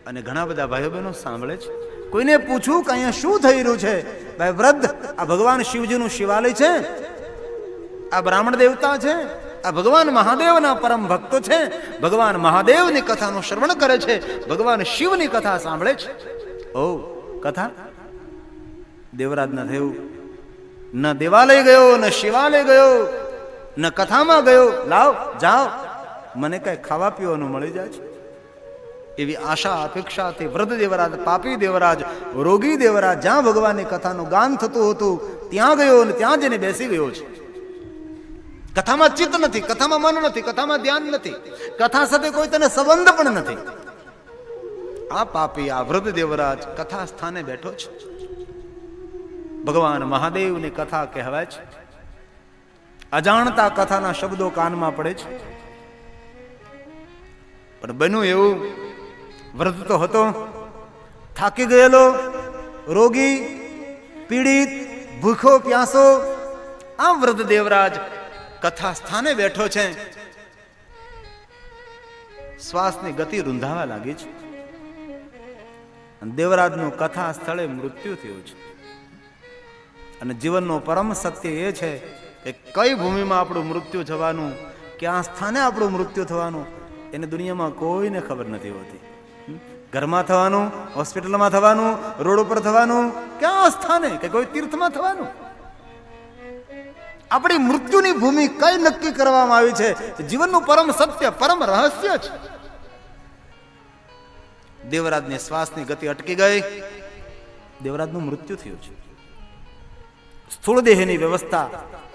Speaker 1: અને ઘણા બધા ભાઈઓ બહેનો સાંભળે છે. કોઈને પૂછ્યું કે અહીંયા શું થઈ રહ્યું છે? ભાઈ વૃદ્ધ, આ ભગવાન શિવજીનું શિવાલય છે, આ બ્રાહ્મણ દેવતા છે, આ ભગવાન મહાદેવના પરમ ભક્તો છે. ભગવાન મહાદેવની કથાનું શ્રવણ કરે છે, ભગવાન શિવની કથા સાંભળે છે. ઓ કથા દેવરાજ ન થયું, ન દેવાલય ગયો, ન શિવાલય ગયો, ન કથામાં ગયો. લાવ જાઓ, મને કઈ ખાવા પીવાનું મળી જાય છે એવી આશા અપેક્ષાથી વૃદ્ધ દેવરાજ, પાપી દેવરાજ, રોગી દેવરાજ જ્યાં ભગવાનની કથાનું ગાન થતું હતું ત્યાં ગયો અને ત્યાં જઈને બેસી ગયો છે. કથામાં ચિત્ત નથી, કથામાં મન નથી, કથામાં ધ્યાન નથી, કથા સાથે કોઈ તેને સંબંધ પણ નથી. આ પાપી, આ વૃદ્ધ દેવરાજ કથા સ્થાને બેઠો છે. ભગવાન મહાદેવની કથા કહેવાય છે. અજાણતા કથાના શબ્દો કાનમાં પડે છે. પણ બન્યું એવું, વૃદ્ધ તો હતો, થાકી ગયેલો, રોગી, પીડિત, ભૂખો પ્યાસો. આ વૃદ્ધ દેવરાજ કથા સ્થાને બેઠો છે. શ્વાસની ગતિ રૂંધાવા લાગી છે. દેવરાજનું કથા સ્થળે મૃત્યુ થયું છે. અને જીવનનો પરમ સત્ય એ છે કે કઈ ભૂમિમાં આપણું મૃત્યુ થવાનું, ક્યાં સ્થાને આપણું મૃત્યુ થવાનું એને દુનિયામાં કોઈને ખબર નથી હોતી. ઘરમાં થવાનું, હોસ્પિટલમાં થવાનું, રોડ ઉપર થવાનું, ક્યાં સ્થાને કે કોઈ તીર્થમાં થવાનું. આપણી મૃત્યુની ભૂમિ કઈ નક્કી કરવામાં આવી છે? જીવનનું પરમ સત્ય, પરમ રહસ્ય છે. દેવરાજની શ્વાસની ગતિ અટકી ગઈ, દેવરાજનું મૃત્યુ થયું છે. સ્થૂળ દેહની વ્યવસ્થા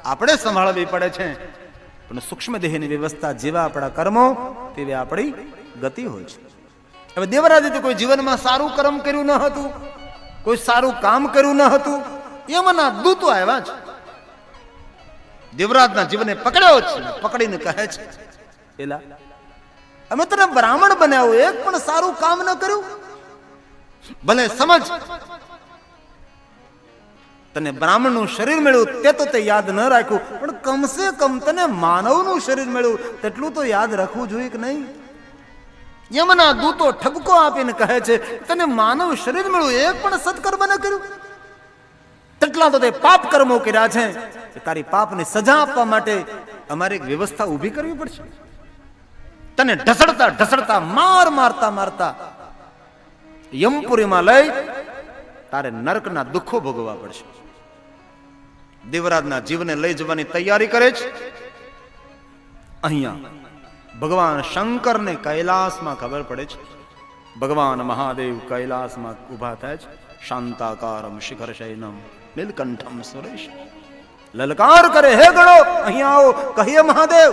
Speaker 1: આપણે સંભાળવી પડે છે, પણ સૂક્ષ્મ દેહની વ્યવસ્થા જેવા આપણા કર્મો તેવી આપણી ગતિ હોય છે. હવે દેવરાજે તો કોઈ જીવનમાં સારું કર્મ કર્યું ન હતું, કોઈ સારું કામ કર્યું ન હતું, એમના દૂતો આવ્યા છે. દેવરાજના જીવને પકડ્યો છે, પકડીને કહે છે, એલા અમે તને બ્રાહ્મણ બનાવ્યો, એક પણ સારું કામ ન કર્યું. ભલે સમજ, તને બ્રાહ્મણનું શરીર મળ્યું તે તો તે યાદ ન રાખ્યું, પણ કમસે કમ તને માનવનું શરીર મળ્યું તેટલું તો યાદ રાખવું જોઈએ કે નહીં? યમના દૂતો ઠપકો આપીને કહે છે, તને માનવ શરીર મળ્યું, એક પણ સત્કર્મ ન કર્યું, તેટલા તો તે પાપ કર્મો કર્યા છે. તારી પાપની સજા આપવા માટે અમારે એક વ્યવસ્થા ઊભી કરવી પડશે. તને ઢસડતા ઢસડતા મારતા મારતા યમપુરીમાં લઈ તારે નરકના દુઃખો ભોગવવા પડશે. દેવરાજના જીવને લઈ જવાની તૈયારી કરે છે. અહીંયા ભગવાન શંકરને કૈલાસમાં ખબર પડે છે. ભગવાન મહાદેવ કૈલાસમાં ઉભા થાય છે. શાંતાકારમ શિખર શયનમ નીલકંઠમ સુરેશ. લલકાર કરે, હે ગણો અહીંયા આવો, કહીએ મહાદેવ.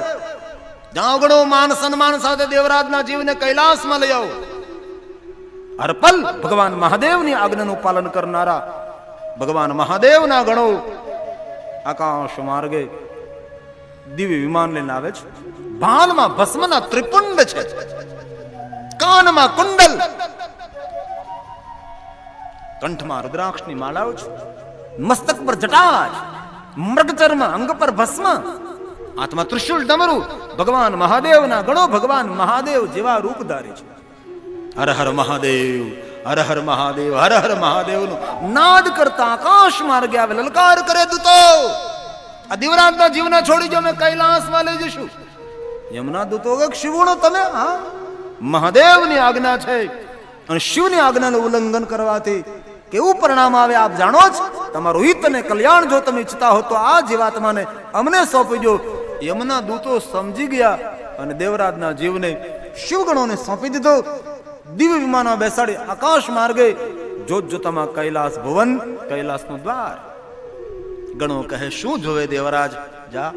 Speaker 1: જાઓ ગણો, માન સન્માન સાથે દેવરાજના જીવને કૈલાસમાં લઈ આવો. હરપલ ભગવાન મહાદેવની આજ્ઞાનું પાલન કરનારા ભગવાન મહાદેવના ગણો આકાશ માર્ગે દિવ્ય વિમાન લઈને આવે છે. ભાલમાં ભસ્મના ત્રિપુંડ છે, કાનમાં કુંડલ, કંઠમાં રુદ્રાક્ષની માળાઓ છે, મસ્તક પર જટા છે, મૃગચર્મ, અંગ પર ભસ્મ, હાથમાં ત્રિશુલ ડમરું. ભગવાન મહાદેવના ગણો ભગવાન મહાદેવ જેવા રૂપ ધારે છે. હર હર મહાદેવ, હર હર મહાદેવ, હર હર મહાદેવ નો નાદ કરતા આકાશ માર્ગે આવે. લલકાર કરે દૂતો, આ દેવરાજના જીવને છોડી જો, અમે કૈલાસમાં લઈ જઈશું. એમના દૂતો શિવનો તમે, હા મહાદેવની આજ્ઞા છે, અને શિવની આજ્ઞાનું ઉલ્લંઘન કરવાથી કેવું પરિણામ આવે આપ જાણો જ. તમારું હિત અને કલ્યાણ જો તમે ઈચ્છતા હો તો આ જીવાત્માને અમને સોંપી દો. એમના દૂતો સમજી ગયા અને દેવરાજના જીવને શિવગણોને સોંપી દીધો. દિવ્ય વિમાનમાં બેસાડી આકાશ માર્ગે જોત જોતામાં કૈલાસ ભુવન, કૈલાસનું દ્વાર. ગણો કહે, શું જોવે દેવરાજ? જા,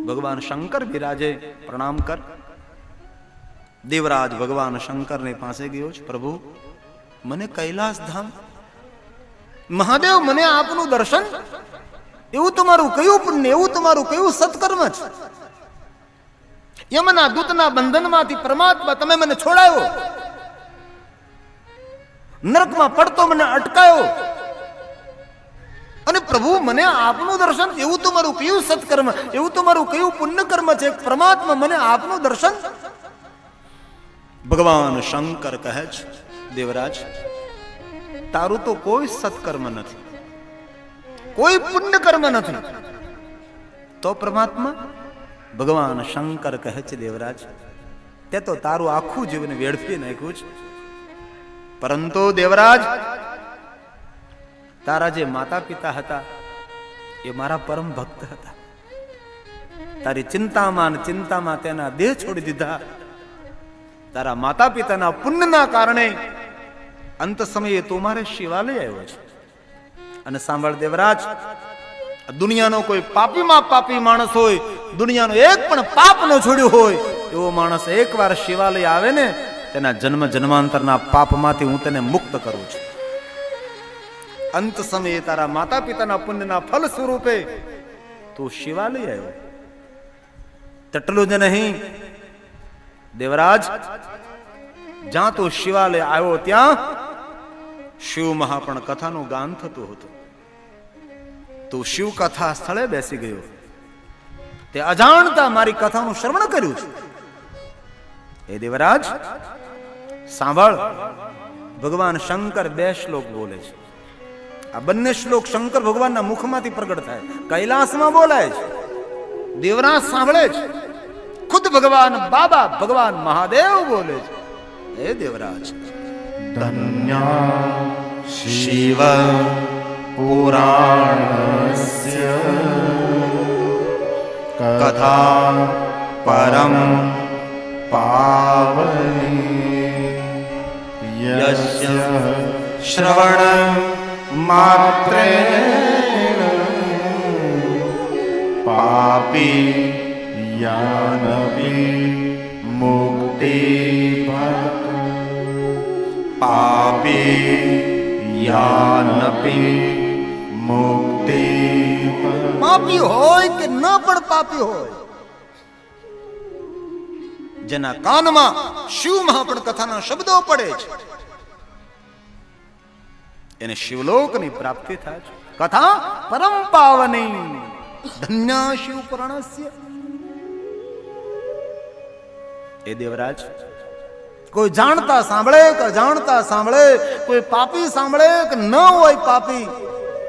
Speaker 1: ભગવાન શંકર બિરાજે, પ્રણામ કર. દેવરાજ ભગવાન શંકરની પાસે ગયો છે. પ્રભુ, મને કૈલાસ ધામ, મહાદેવ મને આપનું દર્શન, એવું તમારું કયું પુણ્ય, એવું તમારું કયું સત્કર્મ છે? યમના દૂતના બંધનમાંથી પરમાત્મા તમે મને છોડાયો, નરકમાં પડતો મને અટકાયો, અને પ્રભુ મને આપનું દર્શન, એવું તો મારું કયું સત્કર્મ, એવું તો મારું કયું પુણ્ય કર્મ છે? પરમાત્મા મને આપનું દર્શન. ભગવાન શંકર કહે છે, દેવરાજ તારું તો કોઈ સત્કર્મ નથી, કોઈ પુણ્ય કર્મ નથી. તો પરમાત્મા, ભગવાન શંકર કહે છે, દેવરાજ તે તો તારું આખું જીવન વેડફી નાખ્યું છે. પરંતુ દેવરાજ, તારા જે માતા પિતા હતા એ મારા પરમ ભક્ત હતા. તારી ચિંતામાં ચિંતામાં તેના દેહ છોડી દીધા. તારા માતા પિતાના પુણ્યના કારણે અંત સમયે તું મારે શિવાલય આવ્યો છે. અને સાંભળ દેવરાજ, દુનિયાનો કોઈ પાપીમાં પાપી માણસ હોય, દુનિયાનો એક પણ પાપ ન છોડ્યું હોય એવો માણસ એકવાર શિવાલય આવે ને, તેના જન્મ જન્માંતરના પાપમાંથી હું તેને મુક્ત કરું છું. અંત સમયે તારા માતા પિતાના પુણ્યના ફલ સ્વરૂપે તું શિવાલય આવ્યો. તેટલું જ નહીં દેવરાજ, જ્યાં તું શિવાલય આવ્યો ત્યાં શિવ મહાપણ કથાનું ગાન થતું હતું. તું શિવ કથા સ્થળે બેસી ગયો, તે અજાણતા મારી કથાનું શ્રવણ કર્યું છે. એ દેવરાજ સાંભળ, ભગવાન શંકર બે શ્લોક બોલે છે. આ બંને શ્લોક શંકર ભગવાનના મુખમાંથી પ્રગટ થાય, કૈલાસમાં બોલાય છે. દેવરાજ સાંભળે છે. ખુદ ભગવાન બાબા ભગવાન મહાદેવ બોલે છે. હે દેવરાજ,
Speaker 2: ધન્યા શિવ પુરાણસ્ય કથા પરમ પાવની યસ્ય શ્રવણ માત્રેણ પાપી યાનપી મુક્તિ ભક્ત. પાપી યાનપી મુક્તિ
Speaker 1: પાપી હોય કે ન પણ પાપી હોય, જેના કાનમાં શિવ મહાપણ કથાના શબ્દો પડે છે એને શિવલોકની પ્રાપ્તિ થાય છે. કથા પરમ પાવની ધન્ય શિવ પુરાણસ્ય. એ દેવરાજ કોઈ જાણતા સાંભળે કે અજાણતા સાંભળે, કોઈ પાપી સાંભળે કે ન હોય પાપી,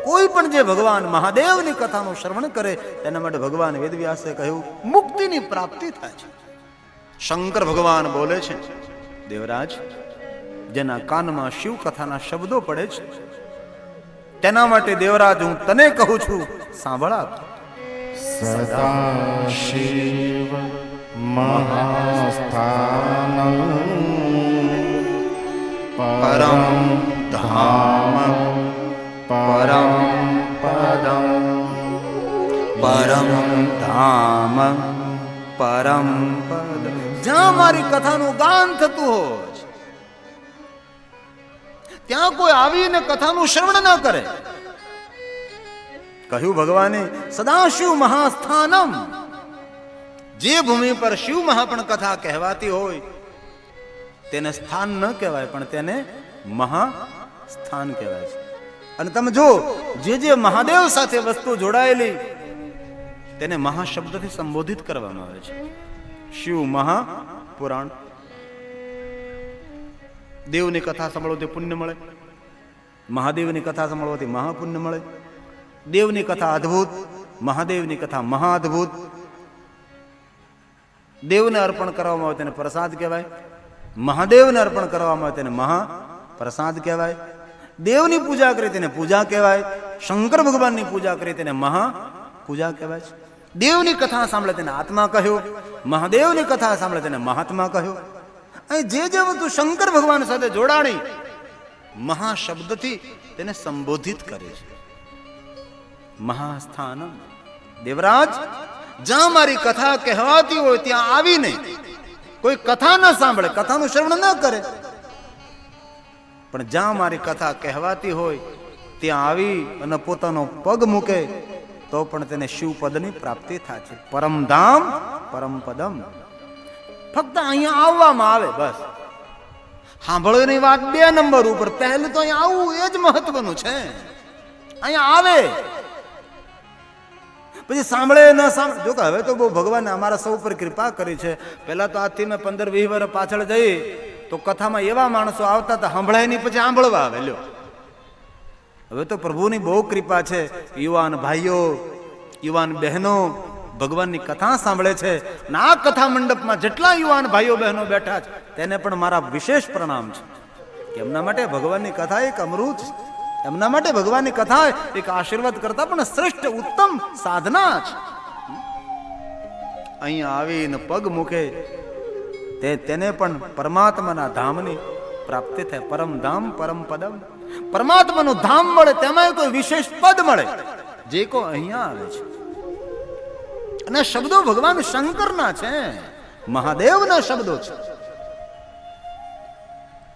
Speaker 1: કોઈ પણ જે ભગવાન મહાદેવની કથાનું શ્રવણ કરે તેના માટે ભગવાન વેદવ્યાસે કહ્યું મુક્તિની પ્રાપ્તિ થાય છે. શંકર ભગવાન બોલે છે, દેવરાજ જેના કાનમાં શિવ કથાના શબ્દો પડે છે તેના માટે દેવરાજ હું તને કહું છું, સાંભળા.
Speaker 2: સદા શિવ મહાસ્થાન પરમ ધામ પરમ પદમ
Speaker 1: પરમ ધામ પરમ પદ. જ્યાં મારી કથાનું ગાન થતું હોય ત્યાં કોઈ આવીને કથાનું શ્રવણ ન કરે. કહ્યું ભગવાને સદાશિવ મહાસ્થાનમ, જે ભૂમિ પર શિવ મહાપણ કથા કહેવાતી હોય તેને સ્થાન ન કહેવાય પણ તેને મહાસ્થાન કહેવાય છે. અને તમે જો જે મહાદેવ સાથે વસ્તુ જોડાયેલી તેને મહાશબ્દથી સંબોધિત કરવામાં આવે છે. શિવ મહાપુરાણ, દેવની કથા સાંભળવાથી પુણ્ય મળે, મહાદેવની કથા સાંભળવાથી મહાપુણ્ય મળે. દેવની કથા અદ્ભુત, મહાદેવની કથા મહાઅદ્ભુત. દેવને અર્પણ કરવામાં આવે તેને પ્રસાદ કહેવાય, મહાદેવને અર્પણ કરવામાં આવે તેને મહાપ્રસાદ કહેવાય. દેવની પૂજા કરી તેને પૂજા કહેવાય, શંકર ભગવાનની પૂજા કરી તેને મહાપૂજા કહેવાય છે. દેવની કથા સાંભળે તેને આત્મા કહ્યો, મહાદેવની કથા સાંભળે તેને મહાત્મા કહ્યો. અહીં જે વસ્તુ શંકર ભગવાન સાથે જોડાણી મહાશબ્દથી તેને સંબોધિત કરે છે. મહાસ્થાન. દેવરાજ જ્યાં મારી કથા કહેવાતી હોય ત્યાં આવીને કોઈ કથા ન સાંભળે, કથાનું શ્રવણ ન કરે, પણ જ્યાં મારી કથા કહેવાતી હોય ત્યાં આવી અને પોતાનો પગ મૂકે તો પણ તેને શિવપદની પ્રાપ્તિ થાય છે. પરમધામ પરમ પદમ. ફક્ત અહીંયા આવવામાં આવે બસ. સાંભળવાની વાત 2 નંબર ઉપર, પહેલું તો અહીંયા આવવું એ જ મહત્વનું છે. અહીંયા આવે પછી સાંભળે ન સાંભળે. જો કે હવે તો બહુ ભગવાને અમારા સૌ પર કૃપા કરી છે. પહેલા તો આજથી મેં 15-20 વર્ષ પાછળ જઈ તો કથામાં એવા માણસો આવતા હતા સાંભળાય નહીં પછી સાંભળવા આવે. લ્યો, હવે તો પ્રભુની બહુ કૃપા છે. યુવાન ભાઈઓ, યુવાન બહેનો ભગવાનની કથા સાંભળે છે. અને આ કથા મંડપમાં જેટલા યુવાન ભાઈઓ બહેનો બેઠા છે તેને પણ મારા વિશેષ પ્રણામ છે કે એમના માટે ભગવાનની કથા એક અમૃત છે. એમના માટે ભગવાનની કથા એક આશીર્વાદ કરતા પણ શ્રેષ્ઠ ઉત્તમ સાધના છે. અહીંયા આવીને પગ મૂકે તેને પણ પરમાત્માના ધામની પ્રાપ્તિ થાય. પરમ ધામ પરમ પદમ. પરમાત્માનું ધામ મળે, તેમાં કોઈ વિશેષ પદ મળે જે કોઈ અહીંયા આવે છે. અને શબ્દો ભગવાન શંકરના છે, મહાદેવના શબ્દો છે.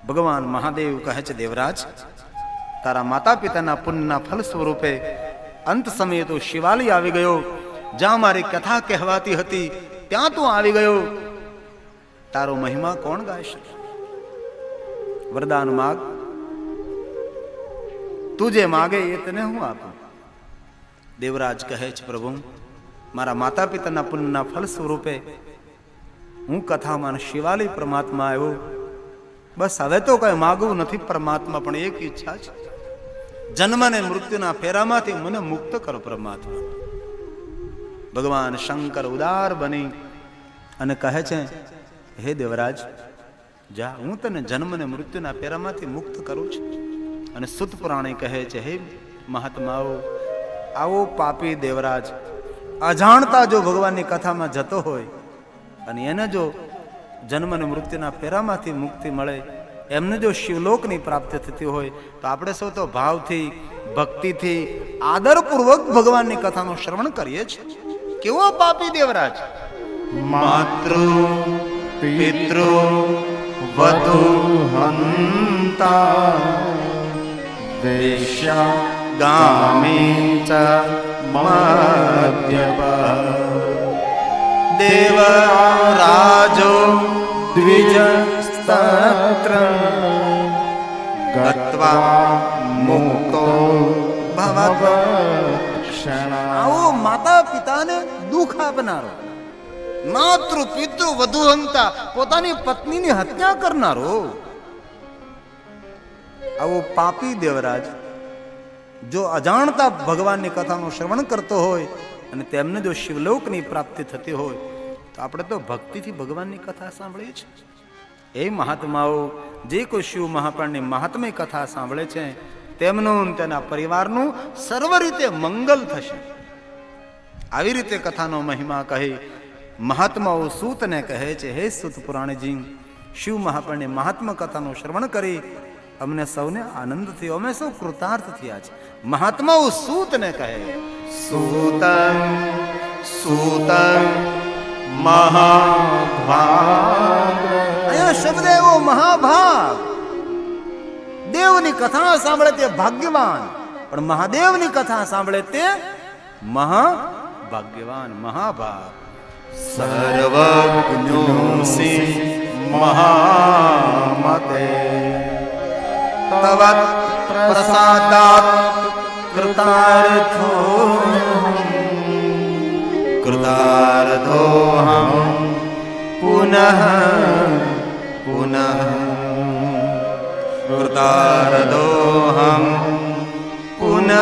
Speaker 1: ભગવાન મહાદેવ કહે છે, દેવરાજ તારા માતા પિતાના પુણ્યના ફલ સ્વરૂપે અંત સમયે તો શિવાલય આવી ગયો. જ્યાં મારી કથા કહેવાતી હતી ત્યાં તું આવી ગયો. તારો મહિમા કોણ ગાય શકે? વરદાન માગ, તું જે માગે એ તને હું આપું. દેવરાજ કહે છે, પ્રભુ મારા માતા પિતાના પુણ્યના ફલ સ્વરૂપે હું કથામાં શિવાલય પરમાત્મા આવ્યો. બસ હવે તો કઈ માગવું નથી પરમાત્મા, પણ એક ઈચ્છા છે, જન્મ અને મૃત્યુના ફેરામાંથી મને મુક્ત કરો પરમાત્મા. ભગવાન શંકર ઉદાર બની અને કહે છે, હે દેવરાજ જા, હું તને જન્મ અને મૃત્યુના ફેરામાંથી મુક્ત કરું છું. અને સુત પુરાણી કહે છે, હે મહાત્માઓ, આવો પાપી દેવરાજ અજાણતા જો ભગવાનની કથામાં જતો હોય અને એને જો જન્મ અને મૃત્યુના ફેરામાંથી મુક્તિ મળે, એમને જો શિવલોકની પ્રાપ્તિ થતી હોય તો આપણે સૌ તો ભાવથી, ભક્તિથી, આદરપૂર્વક ભગવાનની કથાનું શ્રવણ કરીએ છીએ. કેવો પાપી દેવરાજ!
Speaker 2: માતૃ પિતૃ વધુ હંત ધૂર્તા વેશ્યા
Speaker 1: ગામી ચ
Speaker 2: મદ્યપા
Speaker 1: દેવરાજો
Speaker 2: દ્વિજ સ્તત્ર ગત્વા મુક્તો ભવક્ષણા.
Speaker 1: આવો માતા પિતાને દુઃખ આપનારો, માતૃ પિતૃ વધુ હંતા, પોતાની પત્નીની હત્યા કરનારો, આવો પાપી દેવરાજ જો અજાણતા ભગવાનની કથાનું શ્રવણ કરતો હોય અને તેમને જો શિવલોકની પ્રાપ્તિ થતી હોય તો આપણે તો ભક્તિથી ભગવાનની કથા સાંભળીએ છીએ. એ મહાત્માઓ જે કોઈ શિવ મહાપ્રાણની મહાત્મય કથા સાંભળે છે તેમનું તેના પરિવારનું સર્વ રીતે મંગલ થશે. આવી રીતે કથાનો મહિમા કહી મહાત્માઓ સૂતને કહે છે, હે સૂત પુરાણીજી, શિવ મહાપ્રાણની મહાત્મા કથાનું શ્રવણ કરી અમને સૌને આનંદ થયો, અમે સૌ કૃતાર્થ થયા છે. મહાત્માઓ સૂતને કહે,
Speaker 2: સૂત સૂત મહાભાગ.
Speaker 1: અહીંયા શબ્દ એવો મહાભાગ. દેવની કથા સાંભળે તે ભાગ્યવાન, પણ મહાદેવની કથા સાંભળે તે મહાભાગ્યવાન, મહાભાગ.
Speaker 2: સર્વજ્ઞોસી મહામતે
Speaker 1: તવ પ્રસાદાત કૃતાર્થો
Speaker 2: કૃતાર્થોહમ પુનઃ પુનઃ કૃતાર્થોહમ પુનઃ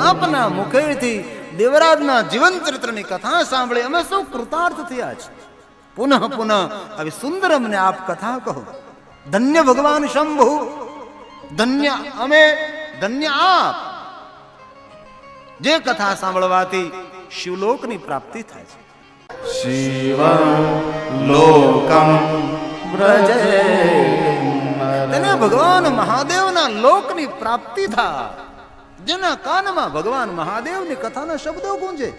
Speaker 1: આપના મુખેથી દેવરાજના જીવન ચરિત્રની કથા સાંભળી અમે સૌ કૃતાર્થ થયા છે. પુનઃ પુનઃ આવી સુંદર અમને આપ કથા કહો. ધન્ય ભગવાન શંભુ, ધન્ય અમે, ધન્ય આપ. જે કથા સાંભળવાથી શિવલોકની પ્રાપ્તિ થાય છે.
Speaker 2: શિવ લોકમ વ્રજે
Speaker 1: તેને ભગવાન મહાદેવના લોકની પ્રાપ્તિ થાય. જેના કાનમાં ભગવાન મહાદેવની કથાના શબ્દો ગુંજે.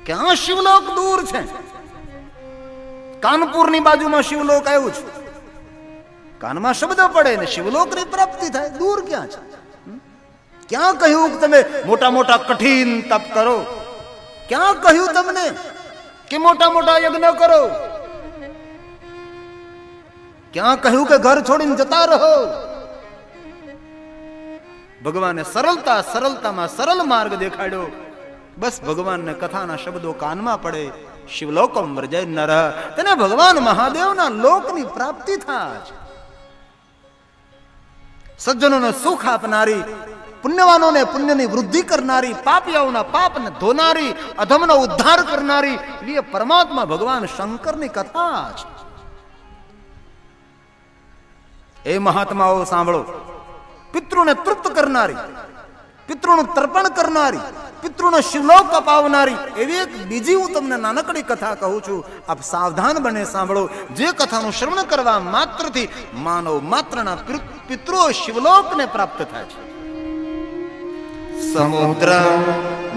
Speaker 1: ક્યાં શિવલોક દૂર છે? કાનપુરની બાજુમાં શિવલોક આવ્યું છે. કાનમાં શબ્દ પડે ને શિવલોકની પ્રાપ્તિ થાય. દૂર ક્યાં છે? ક્યાં કહ્યું કે તમે મોટા મોટા કઠિન તપ કરો? ક્યાં કહ્યું તમને કે મોટા મોટા યજ્ઞ કરો? ક્યાં કહ્યું કે ઘર છોડીને જતા રહો? ભગવાને સરળતા સરળતામાં સરળ માર્ગ દેખાડ્યો. બસ ભગવાનને કથાના શબ્દો કાનમાં પડે, શિવલોકમ વ્રજે નર, તેને ભગવાન મહાદેવના લોકની પ્રાપ્તિ થાય છે. સજ્જનોને સુખ આપનારી, પુણ્યવાનોને પુણ્યની વૃદ્ધિ કરનારી, પાપિયાઓના પાપને ધોનારી, અધમનો ઉદ્ધાર કરનારી એ પરમાત્મા ભગવાન શંકરની કથા છે. એ મહાત્માઓ સાંભળો. પિતૃને તૃપ્ત કરનારી, પિતૃનું તર્પણ કરનારી, પિતૃનો શિવલોક અપાવનારી એવી એક બીજી હું તમને નાનકડી કથા કહું છું. આપ સાવધાન બને સાંભળો. જે કથાનું શ્રવણ કરવા માત્રથી માનવ માત્રના પિતૃઓ શિવલોકને પ્રાપ્ત થાય છે.
Speaker 2: સમુદ્ર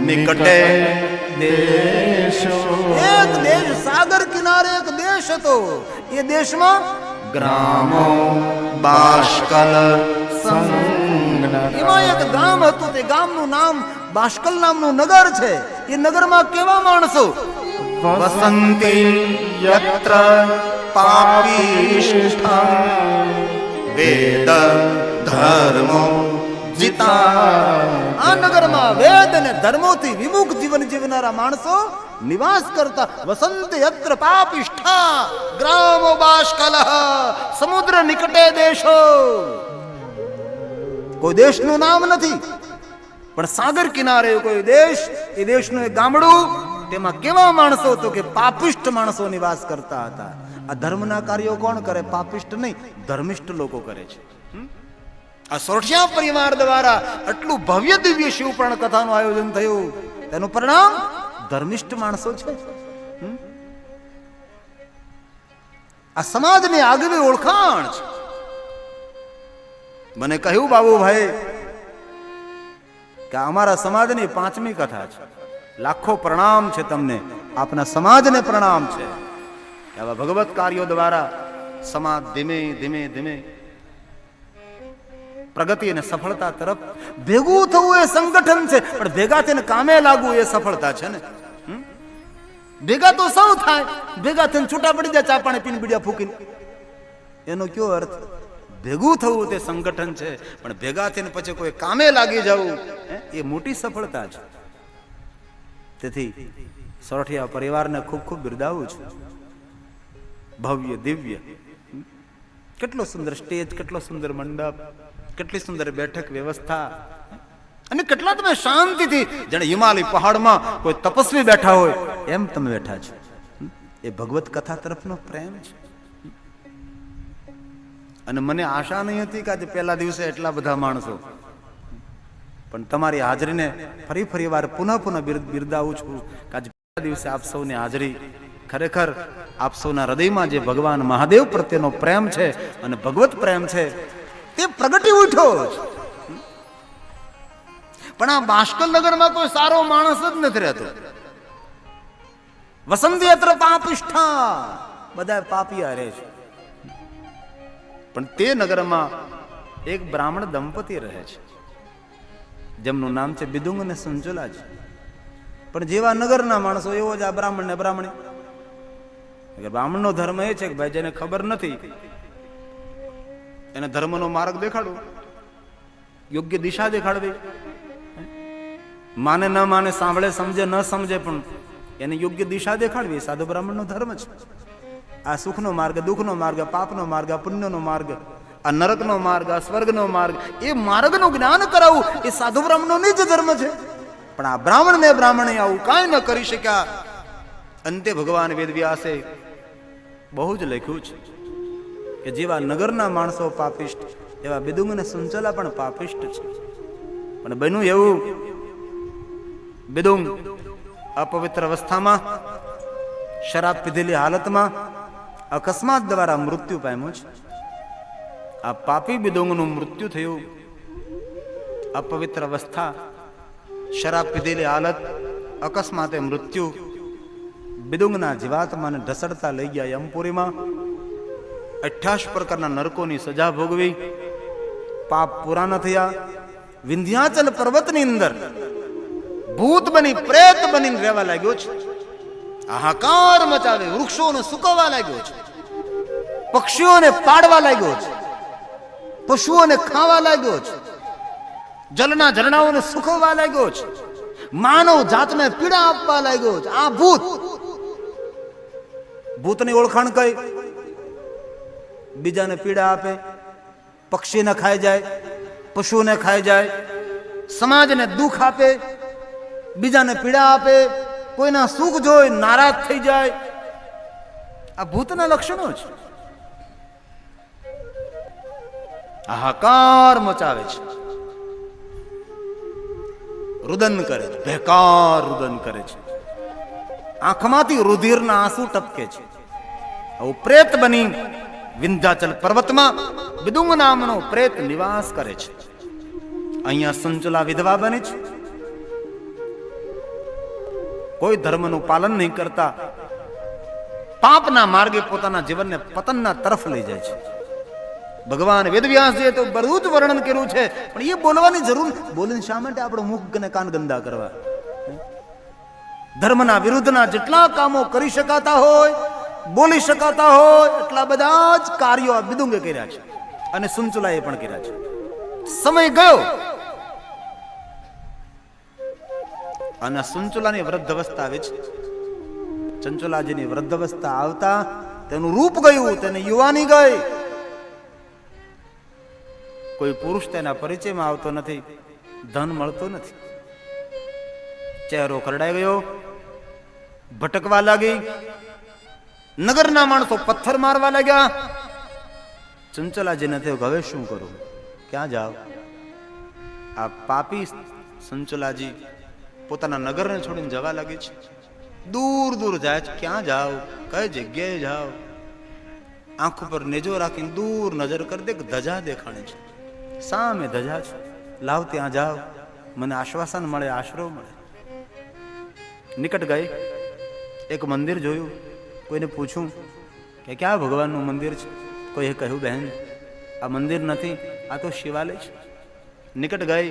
Speaker 2: નિકટે દેશો
Speaker 1: એક દેશ, સાગર કિનારે એક દેશ હતો. એ દેશમાં
Speaker 2: ગ્રામો બાષ્કલ
Speaker 1: એમાં એક ગામ હતું. તે ગામનું નામ બાષ્કલ નામનું નગર છે. એ નગરમાં કેવા માણસો?
Speaker 2: વસંતી યત્ર પાપીષ્ઠં વેદ ધર્મો જીતા.
Speaker 1: આ નગરમાં વેદ અને ધર્મોથી વિમુખ જીવન જીવનારા માણસો નિવાસ કરતા. વસંત યત્ર પાપિષ્ઠા ગ્રામો બાષ્કલ સમુદ્ર નિકટે દેશો. કોઈ દેશનું નામ નથી, પણ સાગર કિનારે કોઈ દેશ, એ દેશનું એક ગામડું. તેમાં કેવા માણસો તો કે પાપિષ્ઠ માણસો નિવાસ કરતા હતા. આ ધર્મના કાર્યો કોણ કરે? પાપિષ્ઠ નહીં, ધર્મિષ્ઠ લોકો કરે છે. આ સોરઠિયા પરિવાર દ્વારા આટલું ભવ્ય દિવ્ય શિવપુરાણ કથાનું આયોજન થયું. તેનું પરિણામ ધર્મિષ્ઠ માણસો છે. આ સમાજની આગવી ઓળખાણ છે. મને કહ્યું બાબુભાઈ કે અમારા સમાજની 5મી કથા છે. લાખો પ્રણામ છે તમને, આપના સમાજને પ્રણામ છે. આવા ભગવત કાર્યો દ્વારા સમાજ ધીમે ધીમે ધીમે પ્રગતિ અને સફળતા તરફ ભેગું થવું એ સંગઠન છે, પણ ભેગા થઈને કામે લાગવું એ સફળતા છે ને. ભેગા તો સૌ થાય, ભેગા થઈને છૂટા પડી જાય ચા પાણી પીને બીડિયા ફૂકીને, એનો કયો અર્થ? ભેગું થવું તે સંગઠન છે, પણ ભેગા થઈને પછી કોઈ કામે લાગી જવું એ મોટી સફળતા છે. તેથી સોરઠિયા પરિવારને ખૂબ ખૂબ બિરદાવું છું. ભવ્ય દિવ્ય, કેટલો સુંદર સ્ટેજ, કેટલો સુંદર મંડપ, કેટલી સુંદર બેઠક વ્યવસ્થા, અને કેટલા તમે શાંતિથી જાણે હિમાલય પહાડમાં કોઈ તપસ્વી બેઠા હોય એમ તમે બેઠા છો. એ ભગવત કથા તરફનો પ્રેમ છે. અને મને આશા નહીં હતી કે આજે પહેલા દિવસે એટલા બધા માણસો, પણ તમારી હાજરીને ફરી વાર પુનઃ બિરદાવું છું કે આજે પહેલા દિવસે આપ સૌની હાજરી ખરેખર આપ સૌના હૃદયમાં જે ભગવાન મહાદેવ પ્રત્યેનો પ્રેમ છે અને ભગવત પ્રેમ છે તે પ્રગટી ઉઠ્યો છે. પણ આ બાષ્કલ નગરમાં કોઈ સારો માણસ જ નથી રહેતો. વસંતી અત્ર પાપિષ્ઠા, બધા પાપિયા રહે છે. પણ તે નગરમાં એક બ્રાહ્મણ દંપતી રહે છે જેમનું નામ છે બિદુંગ અને સંચુલાજી. પણ જેવા નગરના માણસો એવો જ આ બ્રાહ્મણ ને બ્રાહ્મણી. બ્રાહ્મણનો ધર્મ એ છે કે ભાઈ જેને ખબર નથી એને ધર્મનો માર્ગ દેખાડવો, યોગ્ય દિશા દેખાડવી. માને ન માને, સાંભળે સમજે ન સમજે, પણ એને યોગ્ય દિશા દેખાડવી સાધુ બ્રાહ્મણનો ધર્મ છે. આ સુખનો માર્ગ, દુઃખનો માર્ગ, પાપનો માર્ગ, પુણ્યનો માર્ગ, આ નરકનો માર્ગ, આ સ્વર્ગનો માર્ગ, એ માર્ગનું જ્ઞાન કરાવવું એ સાધુ બ્રાહ્મણોનો જ ધર્મ છે. પણ આ બ્રાહ્મણ ને બ્રાહ્મણે આવું કાંઈ ન કરી શક્યા. અંતે ભગવાન વેદવ્યાસે બહુ જ લખ્યું છે કે જેવા નગરના માણસો પાપિષ્ટ એવા બિદુંગ અને સંચલા પણ પાપિષ્ટ છે. પણ બન્યું એવું, બિદુંગ અપવિત્ર અવસ્થામાં શરાબ પીધેલી હાલતમાં અકસ્માત દ્વારા મૃત્યુ પામ્યું છે. આ પાપી બિદુંગનું મૃત્યુ થયું. અપવિત્ર અવસ્થા, શરાબ પીધેલી હાલત, અકસ્માતે મૃત્યુ. બિદુંગના જીવાત્માને ઢસડતા લઈ ગયા યમપુરીમાં. 88 પ્રકારના નરકોની સજા ભોગવી. પાપ પૂરા ન થયા. વિંધ્યાચલ પર્વતની અંદર ભૂત બની, પ્રેત બનીને રહેવા લાગ્યો છે. હાહાકાર મચાવે, વૃક્ષોને સુકવવા લાગ્યો છે, પક્ષીઓને પાડવા લાગ્યો છે, પશુઓને ખાવા લાગ્યો છે, જલના ઝરણાઓને સુકવવા લાગ્યો છે, માનવ જાતને પીડા આપવા લાગ્યો છે. આ ભૂતની ઓળખાણ કઈ? બીજાને પીડા આપે, પક્ષીને ખાઈ જાય, પશુને ખાઈ જાય, સમાજને દુઃખ આપે, બીજાને પીડા આપે, કોઈના સુખ જોઈ નારાજ થઈ જાય. આ ભૂતના લક્ષણો છે. હાહાકાર મચાવે છે, રુદન કરે છે, બેકાર રુદન કરે છે, આંખમાંથી રુધિરના આંસુ ટપકે છે. આવું પ્રેત બની વિંધ્યાચલ પર્વતમાં બિદુંગ નામનો પ્રેત નિવાસ કરે છે. અહીંયા સંચલા વિધવા બની છે. કોઈ ધર્મનું પાલન નહીં કરતા પાપના માર્ગે પોતાના જીવનને પતનના તરફ લઈ જાય છે. ભગવાન વેદવ્યાસજીએ તો બધું જ વર્ણન કર્યું છે, પણ એ બોલવાની જરૂર, બોલીને શા માટે આપણો મુખ અને કાન ગંદા કરવા? ધર્મના વિરુદ્ધના જેટલા કામો કરી શકાતા હોય, બોલી શકાતા હોય, એટલા બધા જ કાર્યો આ બિદુંગે કર્યા છે અને સુંચુલાએ પણ કર્યા છે. સમય ગયો અને સુંચુલાની વૃદ્ધ અવસ્થા આવે છે. ચંચુલાજીની વૃદ્ધ અવસ્થા આવતા તેનું રૂપ ગયું, તેને યુવાની ગઈ. કોઈ પુરુષ તેના પરિચયમાં આવતો નથી, ધન મળતો નથી. ચહેરો કરડાઈ ગયો, ભટકવા લાગી. નગરના માણસો પથ્થર મારવા લાગ્યા. ચંચલાજીને થયું હવે શું કરું, ક્યાં જાવ? આ પાપી ચંચલાજી પોતાના નગરને છોડીને જવા લાગી છે. દૂર દૂર જાય છે. ક્યાં જાવ, કઈ જગ્યાએ જાવ? આંખ ઉપર નેજો રાખીને દૂર નજર કરી દે, ધજા દેખાણી છે, સામે ધજા છે. લાવ ત્યાં જાવ, મને આશ્વાસન મળે, આશરો મળે. નિકટ ગઈ, એક મંદિર જોયું. કોઈને પૂછું કે એ ક્યાં ભગવાનનું મંદિર છે? કોઈએ કહ્યું બહેન આ મંદિર નથી, આ તો શિવાલય છે. નિકટ ગઈ,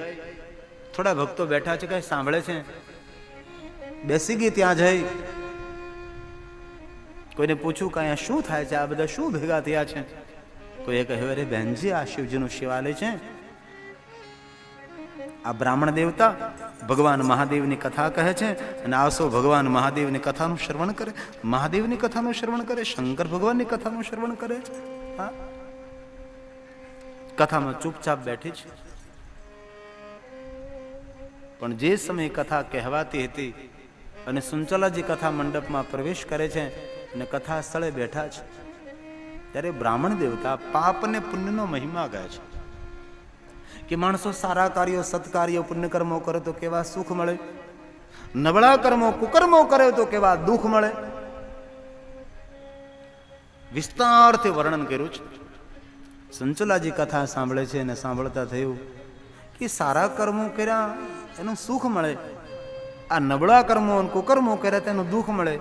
Speaker 1: થોડા ભક્તો બેઠા છે, કઈ સાંભળે છે, બેસી ગઈ ત્યાં જઈ. કોઈને પૂછ્યું કે અહીંયા શું થાય છે, આ બધા શું ભેગા થયા છે? કોઈએ કહ્યું અરે બહેનજી આ શિવજીનું શિવાલય છે. આ બ્રાહ્મણ દેવતા ભગવાન મહાદેવની કથા કહે છે અને આસો ભગવાન મહાદેવની કથાનું શ્રવણ કરે, મહાદેવની કથાનું શ્રવણ કરે, શંકર ભગવાનની કથાનું શ્રવણ કરે છે. હા, કથામાં ચૂપચાપ બેઠી છે. પણ જે સમયે કથા કહેવાતી હતી અને સુંચલાજી કથા મંડપમાં પ્રવેશ કરે છે અને કથા સ્થળે બેઠા છે, ત્યારે બ્રાહ્મણ દેવતા પાપ અને પુણ્યનો મહિમા ગાય છે કે માણસો સારા કાર્યો, સત્કાર્યો, પુણ્ય કર્મો કરે તો કેવા સુખ મળે, નબળા કર્મો, કુકર્મો કરે તો કેવા દુઃખ મળે. વિસ્તારથી વર્ણન કર્યું છે. સંચલાજી કથા સાંભળે છે અને સાંભળતા થયું કે સારા કર્મો કર્યા એનું સુખ મળે, આ નબળા કર્મો અને કુકર્મો કર્યા તેનું દુઃખ મળે.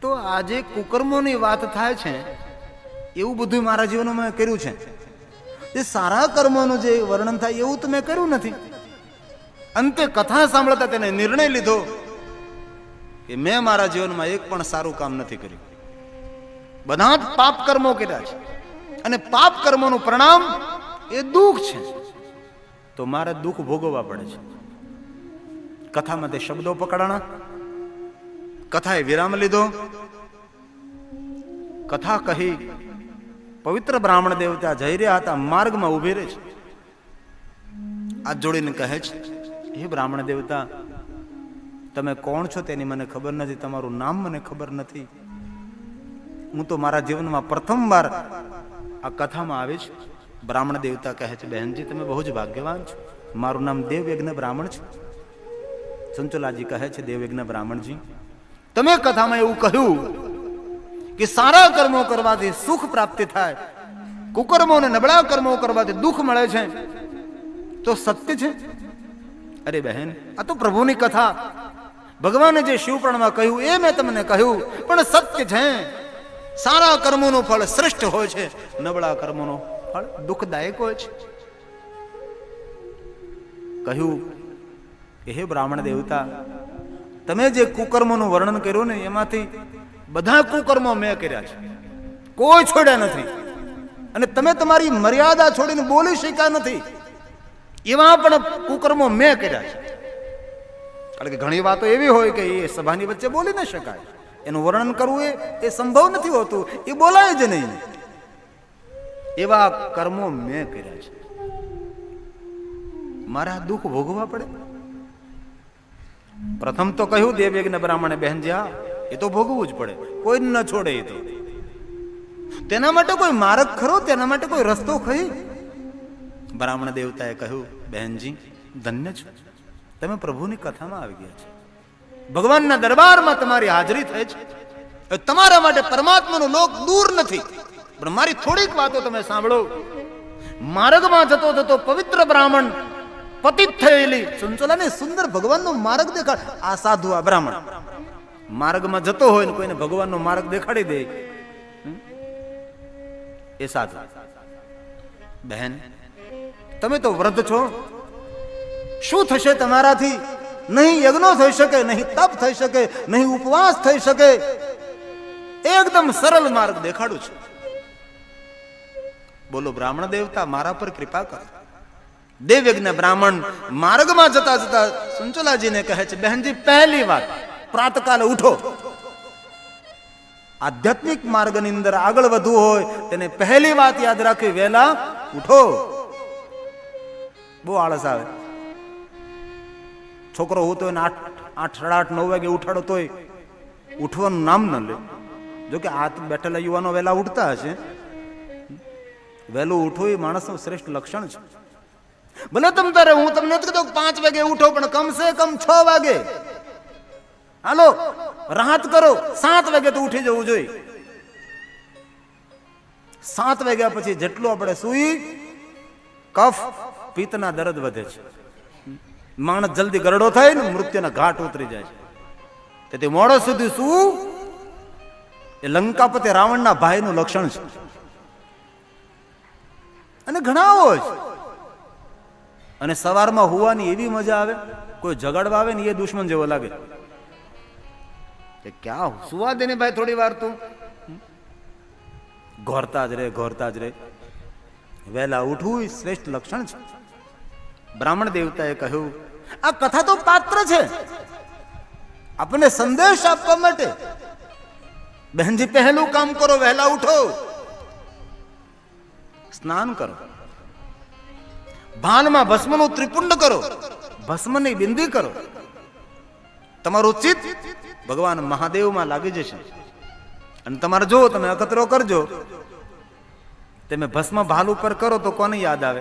Speaker 1: તો આજે કુકર્મોની વાત થાય છે એવું બધું મારા જીવનમાં મેં કર્યું છે. જે સારા કર્મોનું જે વર્ણન થાય એવું તો મેં કર્યું નથી. અંતે કથા સાંભળતા તેને નિર્ણય લીધો કે મેં મારા જીવનમાં એક પણ સારું કામ નથી કર્યું, બધા જ પાપ કર્મો કર્યા છે અને પાપ કર્મોનું પરિણામ એ દુઃખ છે. તો મારે દુઃખ ભોગવવા પડે છે. કથામાં તે શબ્દો પકડાણા, કથાએ વિરામ લીધો. કથા કહી પવિત્ર બ્રાહ્મણ દેવતા જઈ રહ્યા હતા, માર્ગમાં ઉભી રહે છે. હાથ જોડીને કહે છે હે બ્રાહ્મણ દેવતા, તમે કોણ છો તેની મને ખબર નથી, તમારું નામ મને ખબર નથી. હું તો મારા જીવનમાં પ્રથમવાર આ કથામાં આવે છે. બ્રાહ્મણ દેવતા કહે છે બહેનજી તમે બહુ જ ભાગ્યવાન છો, મારું નામ દેવયજ્ઞ બ્રાહ્મણ છે. સંચલાજી કહે છે દેવયજ્ઞ બ્રાહ્મણજી, તમે કથામાં એવું કહ્યું કે સારા કર્મો કરવાથી સુખ પ્રાપ્તિ થાય, કુકર્મો અને નબળા કર્મો કરવાથી દુઃખ મળે છે, તો સત્ય છે? અરે બહેન આ તો પ્રભુની કથા, ભગવાને જે શિવપુરાણમાં કહ્યું એ મેં તમને કહ્યું, પણ સત્ય છે. સારા કર્મોનું ફળ શ્રેષ્ઠ હોય છે, નબળા કર્મોનું ફળ દુઃખદાયક હોય છે. કહ્યું કે હે બ્રાહ્મણ દેવતા, તમે જે કુકર્મોનું વર્ણન કર્યું ને એમાંથી બધા કુકર્મો મેં કર્યા છે, કોઈ છોડ્યા નથી. અને તમે તમારી મર્યાદા છોડીને બોલી શક્યા નથી એવા પણ કુકર્મો મેં કર્યા છે. કારણ કે ઘણી વાતો એવી હોય કે એ સભાની વચ્ચે બોલી ન શકાય, એનું વર્ણન કરવું એ સંભવ નથી હોતું, એ બોલાય જ નહીં. એવા કર્મો મેં કર્યા છે, મારે આ દુઃખ ભોગવવા પડે. પ્રથમ તો કહ્યું દેવયજ્ઞ બ્રાહ્મણે બહેનજી હા એ તો ભોગવવું જ પડે, કોઈ ન છોડે. એ તો તેના માટે કોઈ માર્ગ ખરો, તેના માટે કોઈ રસ્તો ખરી? બ્રાહ્મણ દેવતાએ કહ્યું બહેનજી ધન્ય છો, તમે પ્રભુની કથામાં આવી ગયા છો, ભગવાનના દરબારમાં તમારી હાજરી થઈ છે. તમારા માટે પરમાત્માનું લોક દૂર નથી, પણ મારી થોડીક વાતો તમે સાંભળો. માર્ગમાં જતો જતો પવિત્ર બ્રાહ્મણ પતિત થયેલી ચંચલાને સુંદર ભગવાનનો માર્ગ દેખાડ. આ સાધુ આ બ્રાહ્મણ માર્ગમાં જતો હોય ને કોઈને ભગવાનનો માર્ગ દેખાડી દે એ સાધુ. બહેન તમે તો વૃદ્ધ છો, શું થશે તમારાથી? નહીં યજ્ઞો થઈ શકે, નહીં તપ થઈ શકે, નહીં ઉપવાસ થઈ શકે, એકદમ સરળ માર્ગ દેખાડું છું. બોલો બ્રાહ્મણ દેવતા મારા પર કૃપા કરો. દેવયજ્ઞ બ્રાહ્મણ માર્ગમાં જતા જતા સંચલાજીને કહે છે બહેનજી પહેલી વાત પ્રાતકાલે ઉઠો. આધ્યાત્મિક માર્ગની અંદર આગળ વધવું હોય તેને પહેલી વાત યાદ રાખવી, વહેલા ઉઠો. બહુ આળસ આવે. છોકરો હોતો એને 8, 8:30, 9 વાગે ઉઠાડો તોય ઉઠવાનું નામ ન લે. જોકે આ બેઠેલા યુવાનો વહેલા ઉઠતા હશે. વહેલું ઉઠવું એ માણસનું શ્રેષ્ઠ લક્ષણ છે. ભલે તમ તારે હું તમને નથી કહેતો 5 વાગે ઉઠો, પણ કમસે કમ 6 વાગે હાલો રાહત કરો. 7 વાગે તો ઉઠી જવું જોઈએ. 7 વાગ્યા પછી જેટલું આપણે સૂઈ કફ પિત્તના દર્દ વધે છે, માણસ જલ્દી ગરડો થાય ને મૃત્યુના ઘાટ ઉતરી જાય છે. તેથી મોડો સુધી સૂવું એ લંકાપતિ રાવણના ભાઈનું લક્ષણ છે. અને ઘણા હોય છે. અને સવારમાં હોવાની એવી મજા આવે, કોઈ જગાડવા આવે ને એ દુશ્મન જેવો લાગે કે ક્યાં સુવા દે ને ભાઈ થોડી વાર તું. ઘોરતા જ રે. વહેલા ઉઠવું એ શ્રેષ્ઠ લક્ષણ છે. બ્રાહ્મણ દેવતાએ કહ્યું આ કથા તો પાત્ર છે આપણને સંદેશ આપવા માટે. બહેનજી પહેલું કામ કરો, વહેલા ઉઠો, સ્નાન કરો, ભાનમાં ભસ્મનું ત્રિપુંડ કરો, ભસ્મની બિંદી કરો. તમારું ચિત્ત ભગવાન મહાદેવમાં લાગી જશે. અને તમારે જો તમે અખતરો કરજો, તમે ભસ્મ ભાલ ઉપર કરો તો કોને યાદ આવે?